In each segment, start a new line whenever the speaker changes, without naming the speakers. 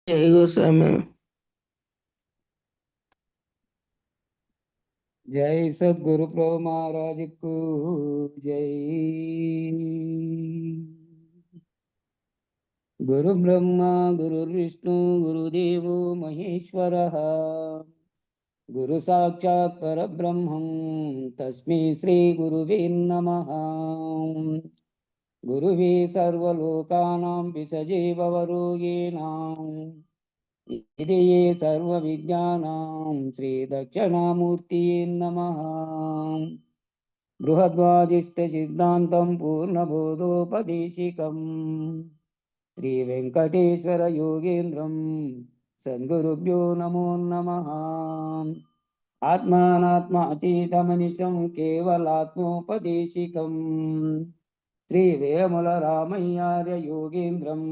जय गोस्वामी।
जय सद्गुरु प्रभु महाराज को जय। गुरु ब्रह्मा गुरुर्विष्णु गुरुदेवो महेश्वरः गुरु साक्षात् परब्रह्मं तस्मै श्री गुरुवे नमः। गुरुवे सर्वलोकानां विसजे भवरोगिणां इति सर्वविद्यानां श्रीदक्षिणामूर्तये नमः। बृहद्वादिष्टसिद्धान्तं पूर्णबोधोपदेशिकम् श्रीवेङ्कटेश्वरयोगेन्द्रं सद्गुरुभ्यो नमो नमः। आत्मानात्मातीतमनिशं केवलात्मोपदेशिकम् श्रीवेमुलरामय्यार्य योगेन्द्रं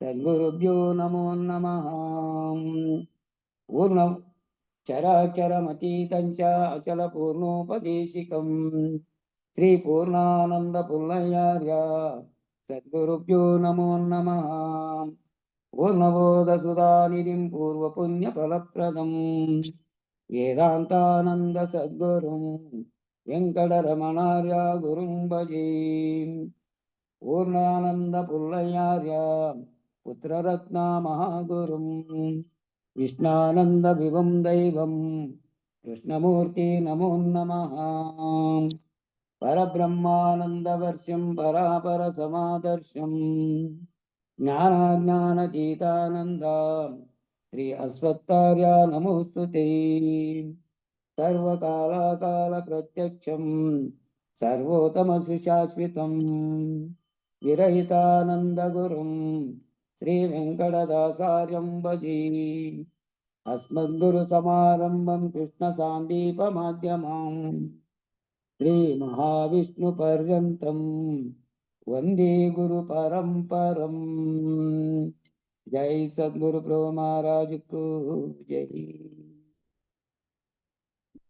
सद्गुरुभ्यो नमो नमः। पूर्ण चराचरमतीतं च अचलपूर्णोपदेशिकं श्रीपूर्णानन्दपुल्लयार्य सद्गुरुभ्यो नमो नमः। पूर्णबोधसुधानिधिं पूर्वपुण्यफलप्रदं वेदान्तानन्दसद्गुरुं वेङ्कटरमणार्य गुरुं भजे। पूर्णानन्दपुल्लयार्य पुत्ररत्नमहागुरुं विष्णानन्दविभं दैवं कृष्णमूर्ति नमो नमः। परब्रह्मानन्दवर्षं परापरसमादर्शं ज्ञानाज्ञानतीतानन्द श्री अश्वत्थार्य नमोस्तुते। सर्वकालाकालप्रत्यक्षं सर्वोत्तमसुशाश्वतं विरहितानन्दगुरुं श्रीवेङ्कटदासार्यं भजे। अस्मद्गुरुसमारम्भं कृष्णसान्दीपमाध्यमां श्रीमहाविष्णुपर्यन्तं वन्दे गुरुपरम्परम्। जय सद्गुरु प्रभु महाराज को जय।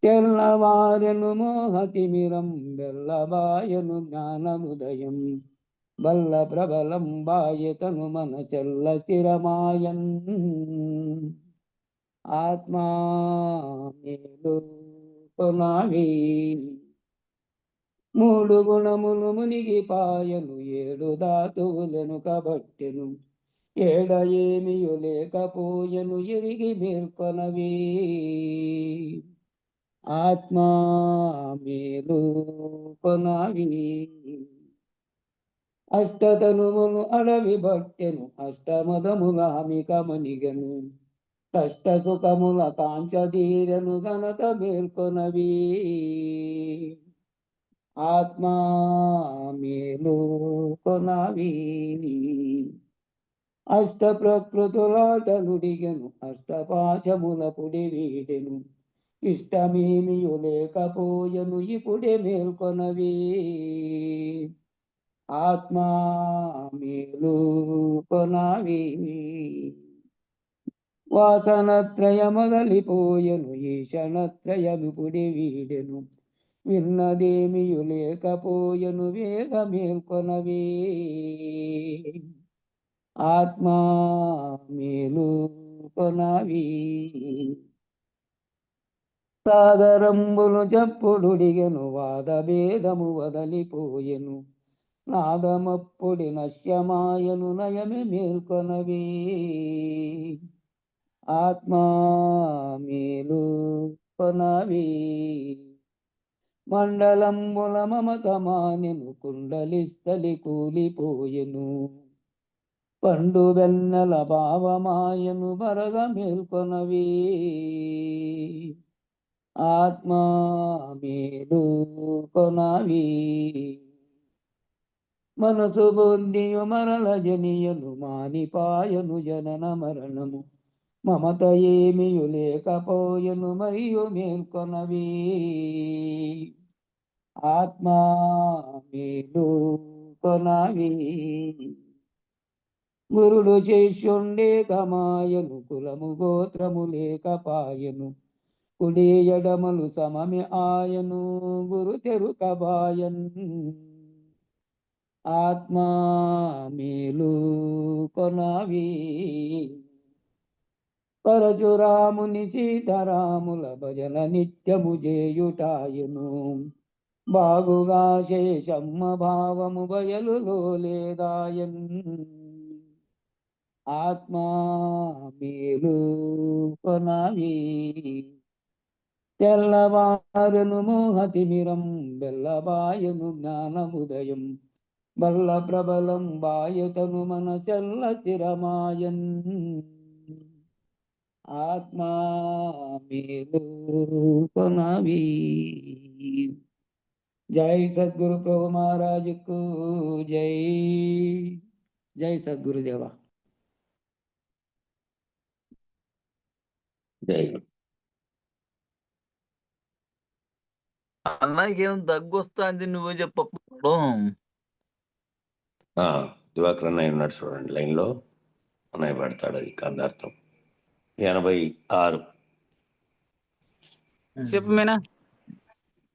తెల్లవారెను మోహతిమిరం బెల్లబాయను జ్ఞానముదయం బల్ల ప్రబలం బాయతను మన చెల్ల స్థిరమాయన్ ఆత్మా మేలు కొనావి మూడు గుణములు మునిగిపాయను ఏడు ధాతువులను కబట్టెను ఏడ ఏమియు లేకపోయెను ఎరిగి మేల్కొనవి ఆత్మా మేలు కొనావి అష్టతనువులు అడవి బట్టెను అష్టమదముల హమిక మనిగను కష్ట సుఖముల కాంచదీరను ఘనత మేల్కొనవి ఆత్మా మేలు కొనావి అష్ట ప్రకృతులాటలుడిగను అష్టపాశముల పుడి వీడెను ఇష్టమేమియు లేకపోయెను ఇప్పుడే మేల్కొనవి ఆత్మా మేలు కొనవి వాసనత్రయ మొదలిపోయెను ఈశనత్రయము పుడి వీడెను విన్నదేమియు లేకపోయెను వేగ మేల్కొనవి ఆత్మా మేలు కొనవి సాగరంబులు చెప్పుడుడిగెను వాదభేదము వదలిపోయెను నాదమప్పుడి నశ్యమాయను నయమే మేల్కొనవి ఆత్మా మేలు కొనవి మండలంబుల మమతమానెను కుండలిస్థలి కూలిపోయెను పండు వెన్నెల భావమాయను బరగ మేల్కొనవి ఆత్మా మేలు కొనవి మనసు బుద్ధియు మరల జనియను మానిపాయను జనన మరణము మమత ఏమియు లేకపోయెను మరియు మేల్కొనవి ఆత్మా మేలు కొనవి గురుడు శిష్యుండే కమాయను కులము గోత్రము లేకపాయను కుడి ఎడమలు సమమి ఆయను గురు తెరుకబాయన్ ఆత్మా మేలు కొనవి పరశురాముని సీతారాముల భజన నిత్యము చేయుటాయును. బాగుగా శేషమ్మ భావము బయలులో లేదాయన్. ఆత్మా మేలు కొనాలి తెల్లవారును మోహతిమిరం బెల్లబాయను జ్ఞానముదయం. బల్ల ప్రబలం బాయతను మన చెల్ల స్థిరమాయన్. ఆత్మా మేలు కొనవి. జై సద్గురు ప్రభు మహారాజుకు జై. జై సద్గురుదేవా.
జై.
అన్నకి ఏం దగ్గు వస్తుంది, నువ్వే చెప్పప్పుడు.
దివాకర్ అన్నయ్య ఉన్నాడు చూడండి లైన్లో. అన్నయ్య పెడతాడు అది కందార్థం 86.
చెప్పు మీనా,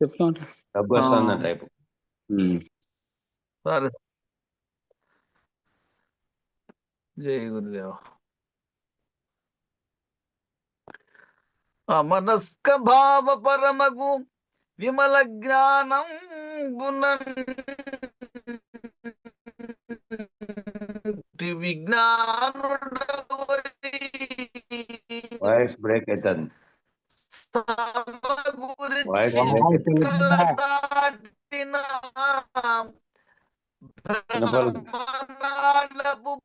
చెప్తా ఉంటా.
డబ్బు వస్తుందంట టైపు.
సరే, జై గురుదేవ. అమనస్క భావ పరమగు విమల జ్ఞానం
వాయిస్ బ్రేక్ అవుతుంది.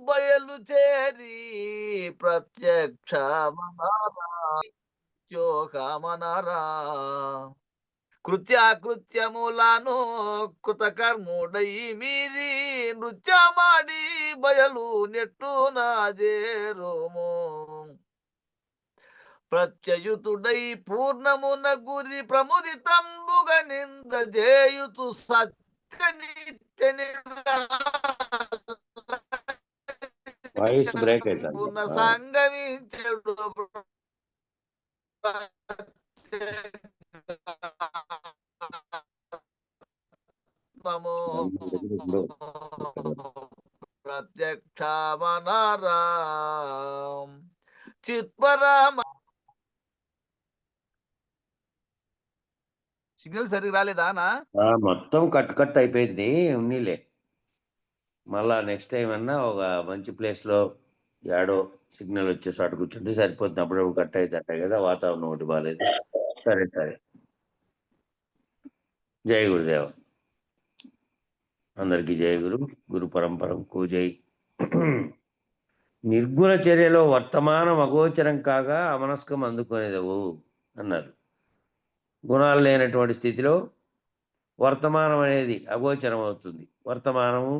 బయలు చేరి ప్రత్యక్ష మనరా కృత్యాకృత్యములను కృతకర్ముడై మీరి నృత్యమాడి బయలు నెట్టు నాజేరోము. ప్రత్యయుతుడై పూర్ణమున గురి ప్రముదితంబుగ నింద చేయుతు సత్య నిత్య
వాయిస్ బ్రేక్ అవుతుంది.
సంగమించడు ప్రత్యక్ష మనరా చిత్పరామ. సిగ్నల్ సరిగ్గా రాలేదా?
మొత్తం కట్ అయిపోయింది. ఉన్నీలే, మళ్ళా నెక్స్ట్ టైం అన్నా ఒక మంచి ప్లేస్లో యాడో సిగ్నల్ వచ్చేసి అటు కూర్చుంటే సరిపోతుంది. అప్పుడప్పుడు కట్ అవుతుంటాయి కదా, వాతావరణం ఒకటి బాగాలేదు. సరే సరే. జై గురుదేవ. అందరికీ జై గురు. గురు పరంపరకు జై. నిర్గుణ చర్యలో వర్తమానం అగోచరం కాగా అమనస్కం అందుకునేదవు అన్నారు. గుణాలు లేనటువంటి స్థితిలో వర్తమానం అనేది అగోచరం అవుతుంది. వర్తమానము,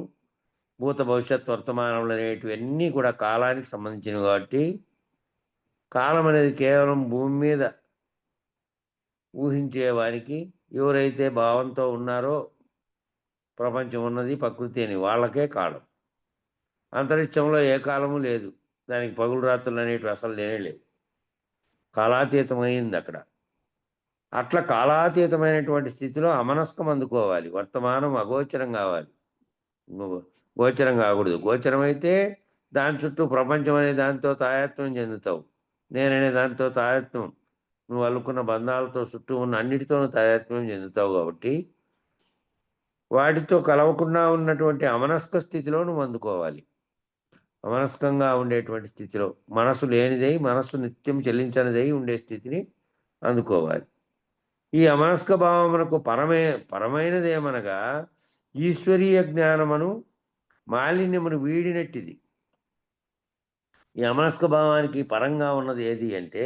భూత భవిష్యత్ వర్తమానములు అనేటివన్నీ కూడా కాలానికి సంబంధించినవి కాబట్టి కాలం అనేది కేవలం భూమి మీద ఊహించే వారికి, ఎవరైతే భావంతో ఉన్నారో ప్రపంచం ఉన్నది ప్రకృతి అని, వాళ్ళకే కాలం. అంతరిక్షంలో ఏ కాలము లేదు, దానికి పగులు రాత్రులు అనేటివి అసలు లేనే లేవు. కాలాతీతమైంది అక్కడ. అట్లా కాలాతీతమైనటువంటి స్థితిలో అమనస్కం అందుకోవాలి. వర్తమానం అగోచరం కావాలి, గోచరం కాకూడదు. గోచరం అయితే దాని చుట్టూ ప్రపంచం అనే దాంతో తాయత్వం చెందుతావు. నేననే దాంతో తాయత్వం, నువ్వు అల్లుకున్న బంధాలతో చుట్టూ ఉన్న అన్నిటితోనూ తాయత్వం చెందుతావు. కాబట్టి వాటితో కలవకుండా ఉన్నటువంటి అమనస్క స్థితిలో నువ్వు అందుకోవాలి. అమనస్కంగా ఉండేటువంటి స్థితిలో, మనసు లేనిదై, మనస్సు నిత్యం చెల్లించనిదై ఉండే స్థితిని అందుకోవాలి. ఈ అమనస్క భావమునకు పరమైనదేమనగా ఈశ్వరీయ జ్ఞానమును మాలిన్యమును వీడినట్టిది. ఈ అమనస్క భావానికి పరంగా ఉన్నది ఏది అంటే,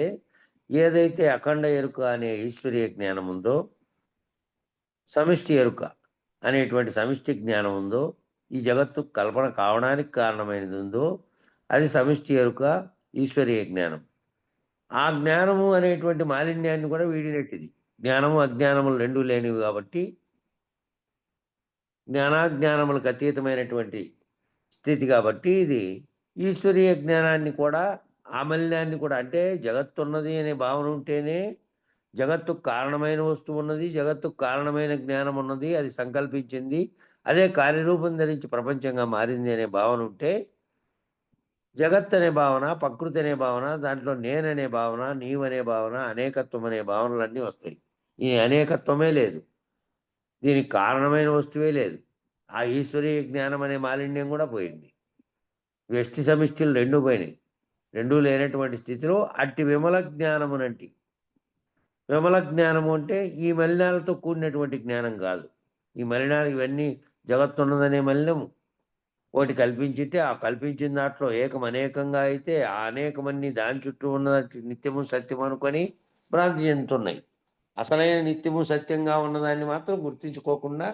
ఏదైతే అఖండ ఎరుక అనే ఈశ్వరీయ జ్ఞానం ఉందో, సమిష్టి ఎరుక అనేటువంటి సమిష్టి జ్ఞానం ఉందో, ఈ జగత్తు కల్పన కావడానికి కారణమైనది ఉందో, అది సమిష్టి ఎరుక, ఈశ్వరీయ జ్ఞానం. ఆ జ్ఞానము అనేటువంటి మాలిన్యాన్ని కూడా వీడినట్టిది. జ్ఞానము అజ్ఞానములు రెండూ లేనివి కాబట్టి జ్ఞానాజ్ఞానములకు అతీతమైనటువంటి స్థితి కాబట్టి ఇది ఈశ్వరీయ జ్ఞానాన్ని కూడా, ఆ మలినాన్ని కూడా, అంటే జగత్తు ఉన్నది అనే భావన ఉంటేనే జగత్తుకు కారణమైన వస్తువు ఉన్నది, జగత్తుకు కారణమైన జ్ఞానం ఉన్నది, అది సంకల్పించింది, అదే కార్యరూపం ధరించి ప్రపంచంగా మారింది అనే భావన ఉంటే జగత్ అనే భావన, ప్రకృతి అనే భావన, దాంట్లో నేననే భావన, నీవనే భావన, అనేకత్వం అనే భావనలన్నీ వస్తాయి. ఈ అనేకత్వమే లేదు. దీనికి కారణమైన వస్తువే లేదు. ఆ ఈశ్వరీయ జ్ఞానం అనే మాలిన్యం కూడా పోయింది. వ్యష్టి సమిష్టిలు 2 పోయినాయి. 2 లేనటువంటి స్థితిలో అట్టి విమల జ్ఞానమునంటి. విమల జ్ఞానము అంటే ఈ మలినాలతో కూడినటువంటి జ్ఞానం కాదు. ఈ మలినాలు ఇవన్నీ జగత్తున్నదనే మలినము. ఒకటి కల్పించితే, ఆ కల్పించిన దాంట్లో ఏకం అనేకంగా అయితే, ఆ అనేకమన్నీ దాని చుట్టూ ఉన్న నిత్యము సత్యం అనుకొని భ్రాంతి చెందుతున్నాయి. అసలైన నిత్యము సత్యంగా ఉన్నదాన్ని మాత్రం గుర్తించుకోకుండా,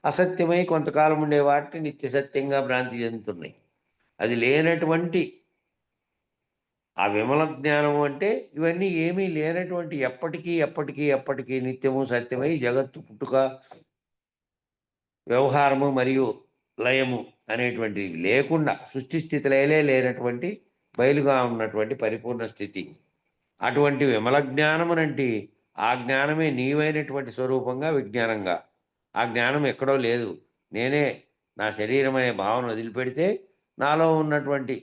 అసత్యమై కొంతకాలం ఉండే వాటిని నిత్య సత్యంగా భ్రాంతి చెందుతున్నాయి. అది లేనటువంటి ఆ విమల జ్ఞానము అంటే ఇవన్నీ ఏమీ లేనటువంటి ఎప్పటికీ నిత్యము సత్యమై జగత్తు పుట్టుక, వ్యవహారము మరియు లయము అనేటువంటివి లేకుండా సృష్టి స్థితిలయలే లేనటువంటి బయలుగా ఉన్నటువంటి పరిపూర్ణ స్థితి. అటువంటి విమల జ్ఞానమునంటి ఆ జ్ఞానమే నీవైనటువంటి స్వరూపంగా విజ్ఞానంగా. ఆ జ్ఞానం ఎక్కడో లేదు. నేనే నా శరీరం అనే భావన వదిలిపెడితే నాలో ఉన్నటువంటి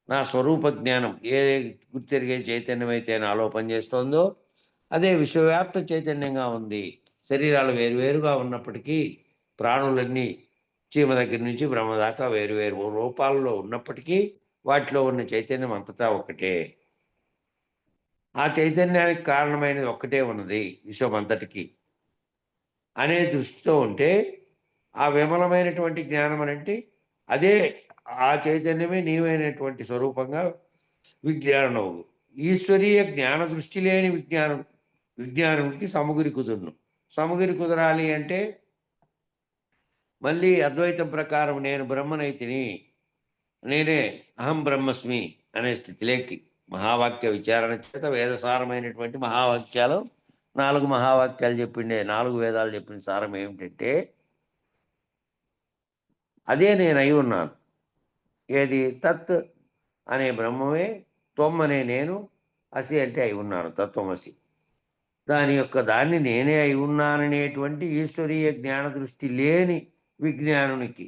నా స్వరూప జ్ఞానం ఏ గుర్తెరిగే చైతన్యమైతే నాలో పనిచేస్తోందో అదే విశ్వవ్యాప్త చైతన్యంగా ఉంది. శరీరాలు వేరువేరుగా ఉన్నప్పటికీ ప్రాణులన్నీ చీమ దగ్గర నుంచి బ్రహ్మ దాకా వేరు రూపాల్లో ఉన్నప్పటికీ వాటిలో ఉన్న చైతన్యం అంతటా ఒక్కటే. ఆ చైతన్యానికి కారణమైనది ఒక్కటే ఉన్నది విశ్వమంతటికి అనే దృష్టితో ఉంటే ఆ విమలమైనటువంటి జ్ఞానం అనంటే అదే ఆ చైతన్యమే నీవైనటువంటి స్వరూపంగా విజ్ఞానము. ఈశ్వరీయ జ్ఞాన దృష్టి లేని విజ్ఞానంకి సమగురి కుదురును. సమగురి కుదరాలి అంటే మళ్ళీ అద్వైతం ప్రకారం నేను బ్రహ్మనైతిని, నేనే అహం బ్రహ్మస్మి అనే స్థితిలోకి మహావాక్య విచారణ చేత వేదసారమైనటువంటి మహావాక్యాలు 4 మహావాక్యాలు చెప్పిండే 4 వేదాలు చెప్పిన సారం ఏమిటంటే అదే నేను అయి ఉన్నాను. ఏది తత్ అనే బ్రహ్మమే, త్వం అనే నేను, అసి అంటే అయి ఉన్నాను, తత్వమసి. దాని యొక్క దాన్ని నేనే అయి ఉన్నాననేటువంటి ఈశ్వరీయ జ్ఞాన దృష్టి లేని విజ్ఞానునికి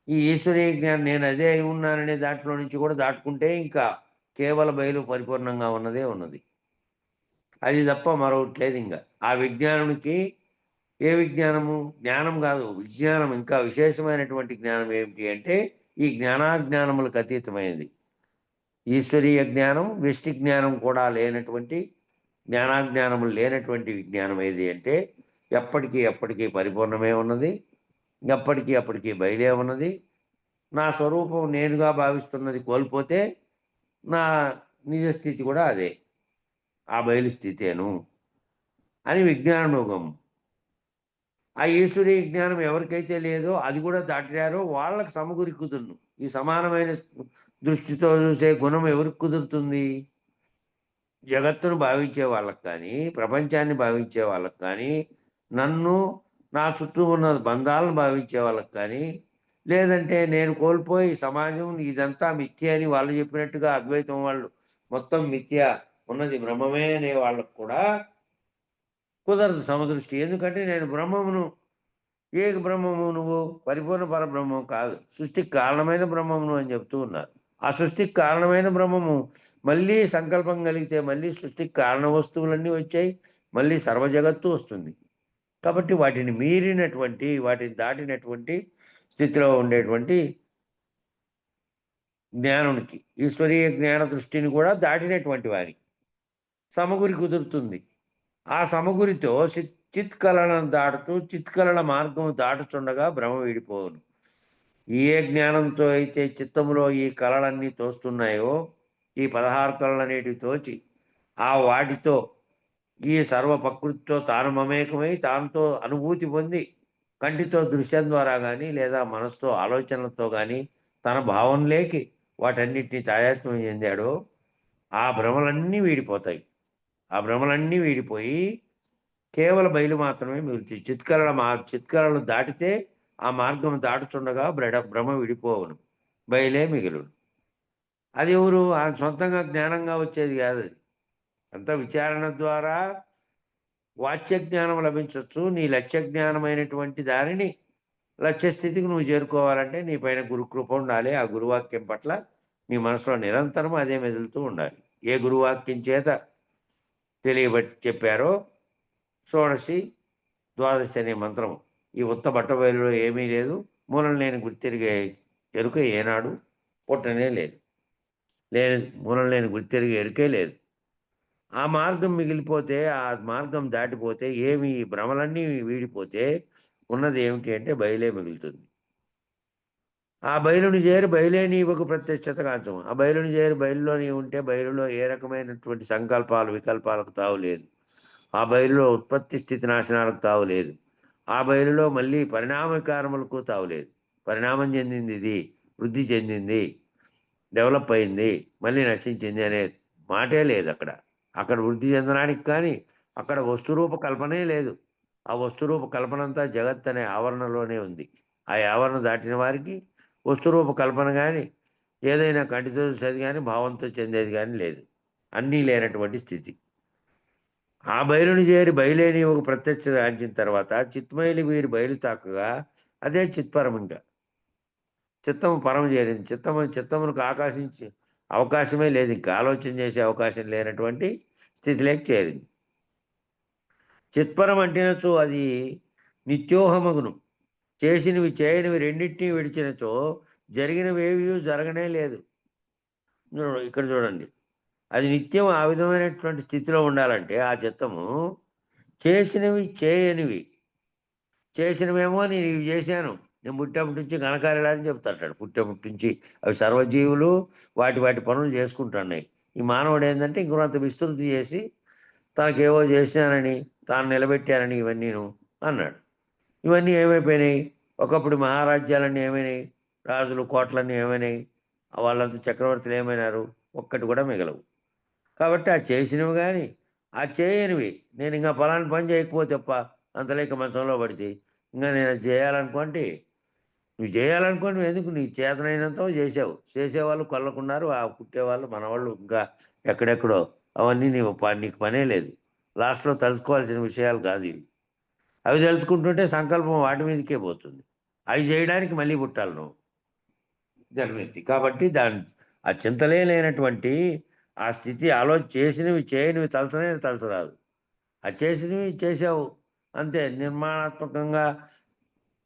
ఈ ఈశ్వరీయ జ్ఞానం నేను అదే అయి ఉన్నాననే దాంట్లో నుంచి కూడా దాటుకుంటే ఇంకా కేవల బయలు పరిపూర్ణంగా ఉన్నదే ఉన్నది. అది తప్ప మరొకటి లేదు. ఇంకా ఆ విజ్ఞానునికి ఏ విజ్ఞానము? జ్ఞానం కాదు, విజ్ఞానం. ఇంకా విశేషమైనటువంటి జ్ఞానం ఏమిటి అంటే ఈ జ్ఞానాజ్ఞానములకు అతీతమైనది ఈశ్వరీయ జ్ఞానం. వ్యష్టి జ్ఞానం కూడా లేనటువంటి జ్ఞానాజ్ఞానములు లేనటువంటి విజ్ఞానం ఏది అంటే ఎప్పటికీ పరిపూర్ణమే ఉన్నది, ఎప్పటికీ బయలే ఉన్నది. నా స్వరూపం నేనుగా భావిస్తున్నది కోల్పోతే నా నిజస్థితి కూడా అదే, ఆ బయలు స్థితేను అని విజ్ఞానయోగం. ఆ ఈశ్వరీయ జ్ఞానం ఎవరికైతే లేదో అది కూడా దాటారో వాళ్ళకి సమగురి కుదురును. ఈ సమానమైన దృష్టితో చూసే గుణం ఎవరికి కుదురుతుంది? జగత్తును భావించే వాళ్ళకి కానీ, ప్రపంచాన్ని భావించే వాళ్ళకి కానీ, నన్ను నా చుట్టూ ఉన్న బంధాలను భావించే వాళ్ళకి కానీ, లేదంటే నేను కోల్పోయి సమాజం ఇదంతా మిథ్య అని వాళ్ళు చెప్పినట్టుగా అద్వైతం వాళ్ళు మొత్తం మిథ్య, ఉన్నది బ్రహ్మమే అనే వాళ్ళకు కూడా కుదరదు సమదృష్టి. ఎందుకంటే నేను బ్రహ్మమును. ఏ బ్రహ్మము నువ్వు? పరిపూర్ణ పరబ్రహ్మం కాదు, సృష్టికి కారణమైన బ్రహ్మమును అని చెప్తూ ఉన్నారు. ఆ సృష్టికి కారణమైన బ్రహ్మము మళ్ళీ సంకల్పం కలిగితే మళ్ళీ సృష్టికి కారణ వస్తువులన్నీ వచ్చాయి, మళ్ళీ సర్వజగత్తు వస్తుంది. కాబట్టి వాటిని మీరినటువంటి, వాటిని దాటినటువంటి స్థితిలో ఉండేటువంటి జ్ఞానునికి, ఈశ్వరీయ జ్ఞాన దృష్టిని కూడా దాటినటువంటి వారికి సమగురి కుదురుతుంది. ఆ సమగురితో చిత్కళలను దాటుతూ చిత్కళల మార్గము దాటుచుండగా భ్రమ వీడిపోవును. ఏ జ్ఞానంతో అయితే చిత్తములో ఈ కళలన్నీ తోస్తున్నాయో, ఈ 16 కళలనేటివి తోచి ఆ వాటితో ఈ సర్వ ప్రకృతితో తాను మమేకమై తానుతో అనుభూతి పొంది కంటితో దృశ్యం ద్వారా కానీ లేదా మనసుతో ఆలోచనలతో కానీ తన భావంలోకి వాటన్నిటిని తాదాత్మ్యం చెందాడో ఆ భ్రమలన్నీ వీడిపోతాయి. ఆ భ్రమలన్నీ వీడిపోయి కేవల బయలు మాత్రమే మిగులుతాయి. చిత్కళలు దాటితే ఆ మార్గం దాటుచుండగా భ్రమ విడిపోవును, బయలే మిగులును. అది ఎవరు? ఆయన సొంతంగా జ్ఞానంగా వచ్చేది కాదు. అది అంతా విచారణ ద్వారా వాచ్య జ్ఞానం లభించవచ్చు. నీ లక్ష్య జ్ఞానమైనటువంటి దానిని లక్ష్య స్థితికి నువ్వు చేరుకోవాలంటే నీ పైన గురుకృప ఉండాలి. ఆ గురువాక్యం పట్ల నీ మనసులో నిరంతరం అదే మెదులుతూ ఉండాలి. ఏ గురువాక్యం చేత చెప్పారో షోడశి ద్వాదశి అనే మంత్రం ఈ ఉత్త బట్టబయలులో ఏమీ లేదు. మూలం లేని గుర్తెరిగే ఎరుక ఏనాడు పుట్టనే లేదు. మూలం లేని గుర్తెరిగే ఎరుకే లేదు. ఆ మార్గం మిగిలిపోతే, ఆ మార్గం దాటిపోతే, ఏమి ఈ భ్రమలన్నీ వీడిపోతే ఉన్నది ఏమిటి అంటే బయలే మిగులుతుంది. ఆ బయలుని చేరి బయలే నీవకు ప్రత్యక్షత కాంచము. ఆ బయలుని చేరి బయలులో నీవు ఉంటే బయలులో ఏ రకమైనటువంటి సంకల్పాలు వికల్పాలకు తావు లేదు. ఆ బయలులో ఉత్పత్తి స్థితి నాశనాలకు తావు లేదు. ఆ బయలులో మళ్ళీ పరిణామ వికారములకు తావు లేదు. పరిణామం చెందింది ఇది, వృద్ధి చెందింది, డెవలప్ అయింది, మళ్ళీ నశించింది అనే మాటే లేదు అక్కడ. అక్కడ వృద్ధి చెందడానికి కానీ అక్కడ వస్తురూప కల్పనే లేదు. ఆ వస్తురూప కల్పనంతా జగత్ అనే ఆవరణలోనే ఉంది. ఆ ఆవరణ దాటిన వారికి వస్తురూప కల్పన కానీ ఏదైనా కంటితో చూసేది కానీ భావంతో చెందేది కానీ లేదు. అన్నీ లేనటువంటి స్థితి. ఆ బయలుని చేరి బయలేని ఒక ప్రత్యక్ష గాంచిన తర్వాత చిత్మయలి వీరి బయలు తాకగా అదే చిత్పరం. ఇంకా చిత్తము పరం చేరింది. చిత్తమునకు ఆకాశించి అవకాశమే లేదు. ఇంకా ఆలోచన చేసే అవకాశం లేనటువంటి స్థితిలోకి చేరింది. చిత్పరం అంటేనచో అది నిత్యోహమగును. చేసినవి చేయనివి రెండింటినీ విడిచినచో జరిగినవేవి జరగనే లేదు. ఇక్కడ చూడండి, అది నిత్యం ఆ విధమైనటువంటి స్థితిలో ఉండాలంటే ఆ చిత్తము చేసినవి చేయనివి, చేసినవేమో నేను ఇవి చేశాను, నేను పుట్టేప్పటి నుంచి ఘనకార్యాలని చెప్తాడు. పుట్టేప్పటి నుంచి అవి సర్వజీవులు వాటి వాటి పనులు చేసుకుంటున్నాయి. ఈ మానవుడు ఏంటంటే ఇంకొంత విస్తృతి చేసి తనకేవో చేశానని తాను నిలబెట్టానని ఇవన్నీను అన్నాడు. ఇవన్నీ ఏమైపోయినాయి? ఒకప్పుడు మహారాజ్యాలన్నీ ఏమైనాయి? రాజులు కోట్లన్నీ ఏమైనాయి? వాళ్ళంతా చక్రవర్తులు ఏమైనారు? ఒక్కటి కూడా మిగలవు. కాబట్టి ఆ చేసినవి కానీ ఆ చేయనివి, నేను ఇంకా ఫలాని పని చేయకపోతే తప్ప అంతలేక మంచంలో పడితే ఇంకా నేను అది చేయాలనుకోండి. నువ్వు చేయాలనుకోని ఎందుకు నీ చేతనైనంత చేసావు. చేసేవాళ్ళు కొల్లకున్నారు. ఆ పుట్టేవాళ్ళు మనవాళ్ళు ఇంకా ఎక్కడెక్కడో. అవన్నీ నీకు పనే లేదు. లాస్ట్‌లో తలుచుకోవాల్సిన విషయాలు కాదు ఇవి. అవి తెలుసుకుంటుంటే సంకల్పం వాటి మీదకే పోతుంది. అవి చేయడానికి మళ్ళీ పుట్టాలి నువ్వు జన్మెత్తి. కాబట్టి ఆ చింతలే లేనటువంటి ఆ స్థితి చేసినవి చేయనివి తలచరాదు. ఆ చేసినవి చేసావు అంతే. నిర్మాణాత్మకంగా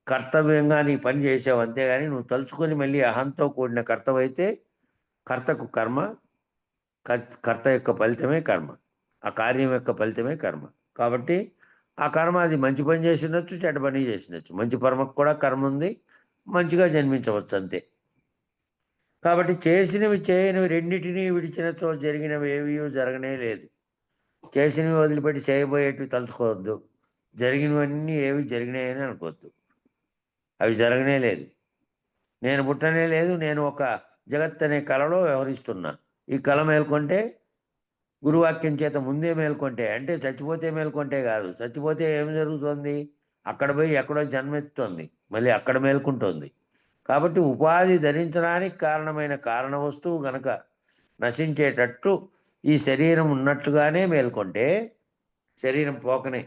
కర్తవ్యంగా నీ పని చేసావు అంతేగాని నువ్వు తలుచుకొని మళ్ళీ అహంతో కూడిన కర్తవైతే కర్తకు కర్మ, కర్త యొక్క ఫలితమే కర్మ, ఆ కార్యం యొక్క ఫలితమే కర్మ. కాబట్టి ఆ కర్మ అది మంచి పని చేసినచ్చు, చెడ్డ పని చేసినచ్చు. మంచి కర్మకు కూడా కర్మ ఉంది, మంచిగా జన్మించవచ్చు అంతే. కాబట్టి చేసినవి చేయనివి రెండింటినీ విడిచినచో జరిగినవి ఏవీ జరగనే లేదు. చేసినవి వదిలిపెట్టి చేయబోయేటివి తలుచుకోవద్దు. జరిగినవన్నీ ఏవి జరిగినాయని అనుకోవద్దు. అవి జరగనే లేదు. నేను పుట్టనే లేదు. నేను ఒక జగత్ అనే కళలో వ్యవహరిస్తున్నా. ఈ కళ మేల్కొంటే గురువాక్యం చేత ముందే మేల్కొంటే, అంటే చచ్చిపోతే మేల్కొంటే కాదు. చచ్చిపోతే ఏం జరుగుతుంది? అక్కడ పోయి ఎక్కడో జన్మెత్తుతుంది. మళ్ళీ అక్కడ మేల్కుంటోంది. కాబట్టి ఉపాధి ధరించడానికి కారణమైన కారణ వస్తువు గనక నశించేటట్టు ఈ శరీరం ఉన్నట్లుగానే మేల్కొంటే, శరీరం పోకనే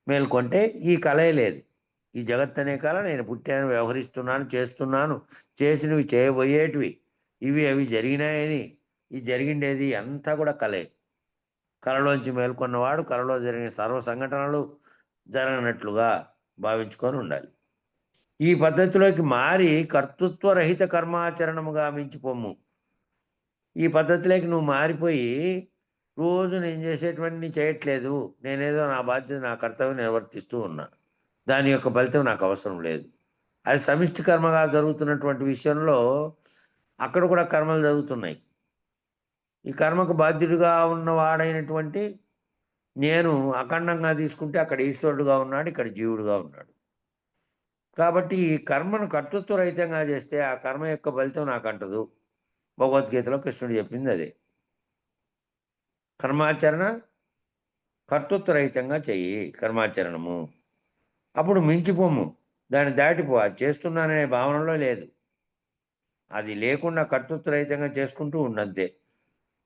మేల్కొంటే ఈ కళే లేదు. ఈ జగత్ అనే కళ నేను పుట్టాను, వ్యవహరిస్తున్నాను, చేస్తున్నాను, చేసినవి చేయబోయేటివి, అవి జరిగినాయని, ఈ జరిగిండేది అంతా కూడా కలే. కళలోంచి మేల్కొన్నవాడు కళలో జరిగిన సర్వ సంఘటనలు జరగనట్లుగా భావించుకొని ఉండాలి. ఈ పద్ధతిలోకి మారి కర్తృత్వరహిత కర్మాచరణముగా మించిపోము. ఈ పద్ధతిలోకి నువ్వు మారిపోయి రోజు నేను చేసేటువంటి చేయట్లేదు, నేనేదో నా బాధ్యత నా కర్తవ్యం నిర్వర్తిస్తూ ఉన్నా, దాని యొక్క ఫలితం నాకు అవసరం లేదు. అది సమిష్టి కర్మగా జరుగుతున్నటువంటి విషయంలో అక్కడ కూడా కర్మలు జరుగుతున్నాయి. ఈ కర్మకు బాధ్యుడిగా ఉన్నవాడైనటువంటి నేను అఖండంగా తీసుకుంటే అక్కడ ఈశ్వరుడుగా ఉన్నాడు, ఇక్కడ జీవుడుగా ఉన్నాడు. కాబట్టి ఈ కర్మను కర్తృత్వ రహితంగా చేస్తే ఆ కర్మ యొక్క ఫలితం నాకు అంటదు. భగవద్గీతలో కృష్ణుడు చెప్పింది అదే. కర్మాచరణ కర్తృత్వ రహితంగా చెయ్యి కర్మాచరణము. అప్పుడు మించిపోము, దాన్ని దాటిపో. అది చేస్తున్నాననే భావనలో లేదు. అది లేకుండా కర్తృత్వ రహితంగా చేసుకుంటూ ఉండంతే.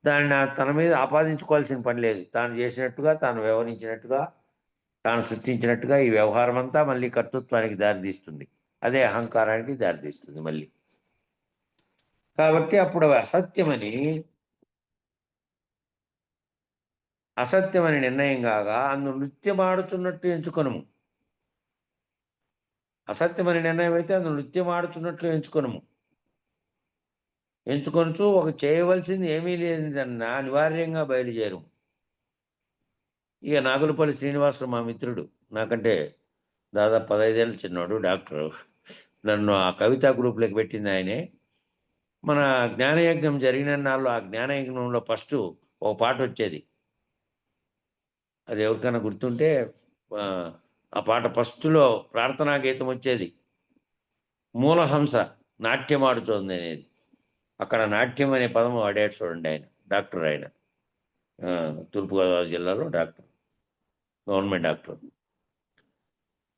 దాన్ని తన మీద ఆపాదించుకోవాల్సిన పని లేదు. తాను చేసినట్టుగా, తాను వ్యవహరించినట్టుగా, తాను సృష్టించినట్టుగా ఈ వ్యవహారం అంతా మళ్ళీ కర్తృత్వానికి దారితీస్తుంది. అదే అహంకారానికి దారితీస్తుంది మళ్ళీ. కాబట్టి అప్పుడు అవి అసత్యమని నిర్ణయం కాగా అందు నృత్యమాడుతున్నట్టు ఎంచుకొనుము. అసత్యమని నిర్ణయం అయితే అందు నృత్యమాడుతున్నట్లు ఎంచుకొనుచు ఒక చేయవలసింది ఏమీ లేదన్న అనివార్యంగా బయలుదేరు. ఇక నాగులపల్లి శ్రీనివాసరావు మా మిత్రుడు, నాకంటే దాదాపు 15 ఏళ్ళు చిన్నోడు, డాక్టరు. నన్ను ఆ కవితా గ్రూప్లోకి పెట్టింది ఆయనే. మన జ్ఞానయజ్ఞం జరిగిన నాళ్ళు ఆ జ్ఞానయజ్ఞంలో ఫస్ట్ ఒక పాట వచ్చేది. అది ఎవరికైనా గుర్తుంటే ఆ పాట ఫస్ట్లో ప్రార్థనా గీతం వచ్చేది. మూలహంస నాట్యమాడుతోంది అనేది. అక్కడ నాట్యం అనే పదం వాడాడు చూడండి ఆయన, డాక్టర్ ఆయన. తూర్పుగోదావరి జిల్లాలో డాక్టర్, గవర్నమెంట్ డాక్టర్.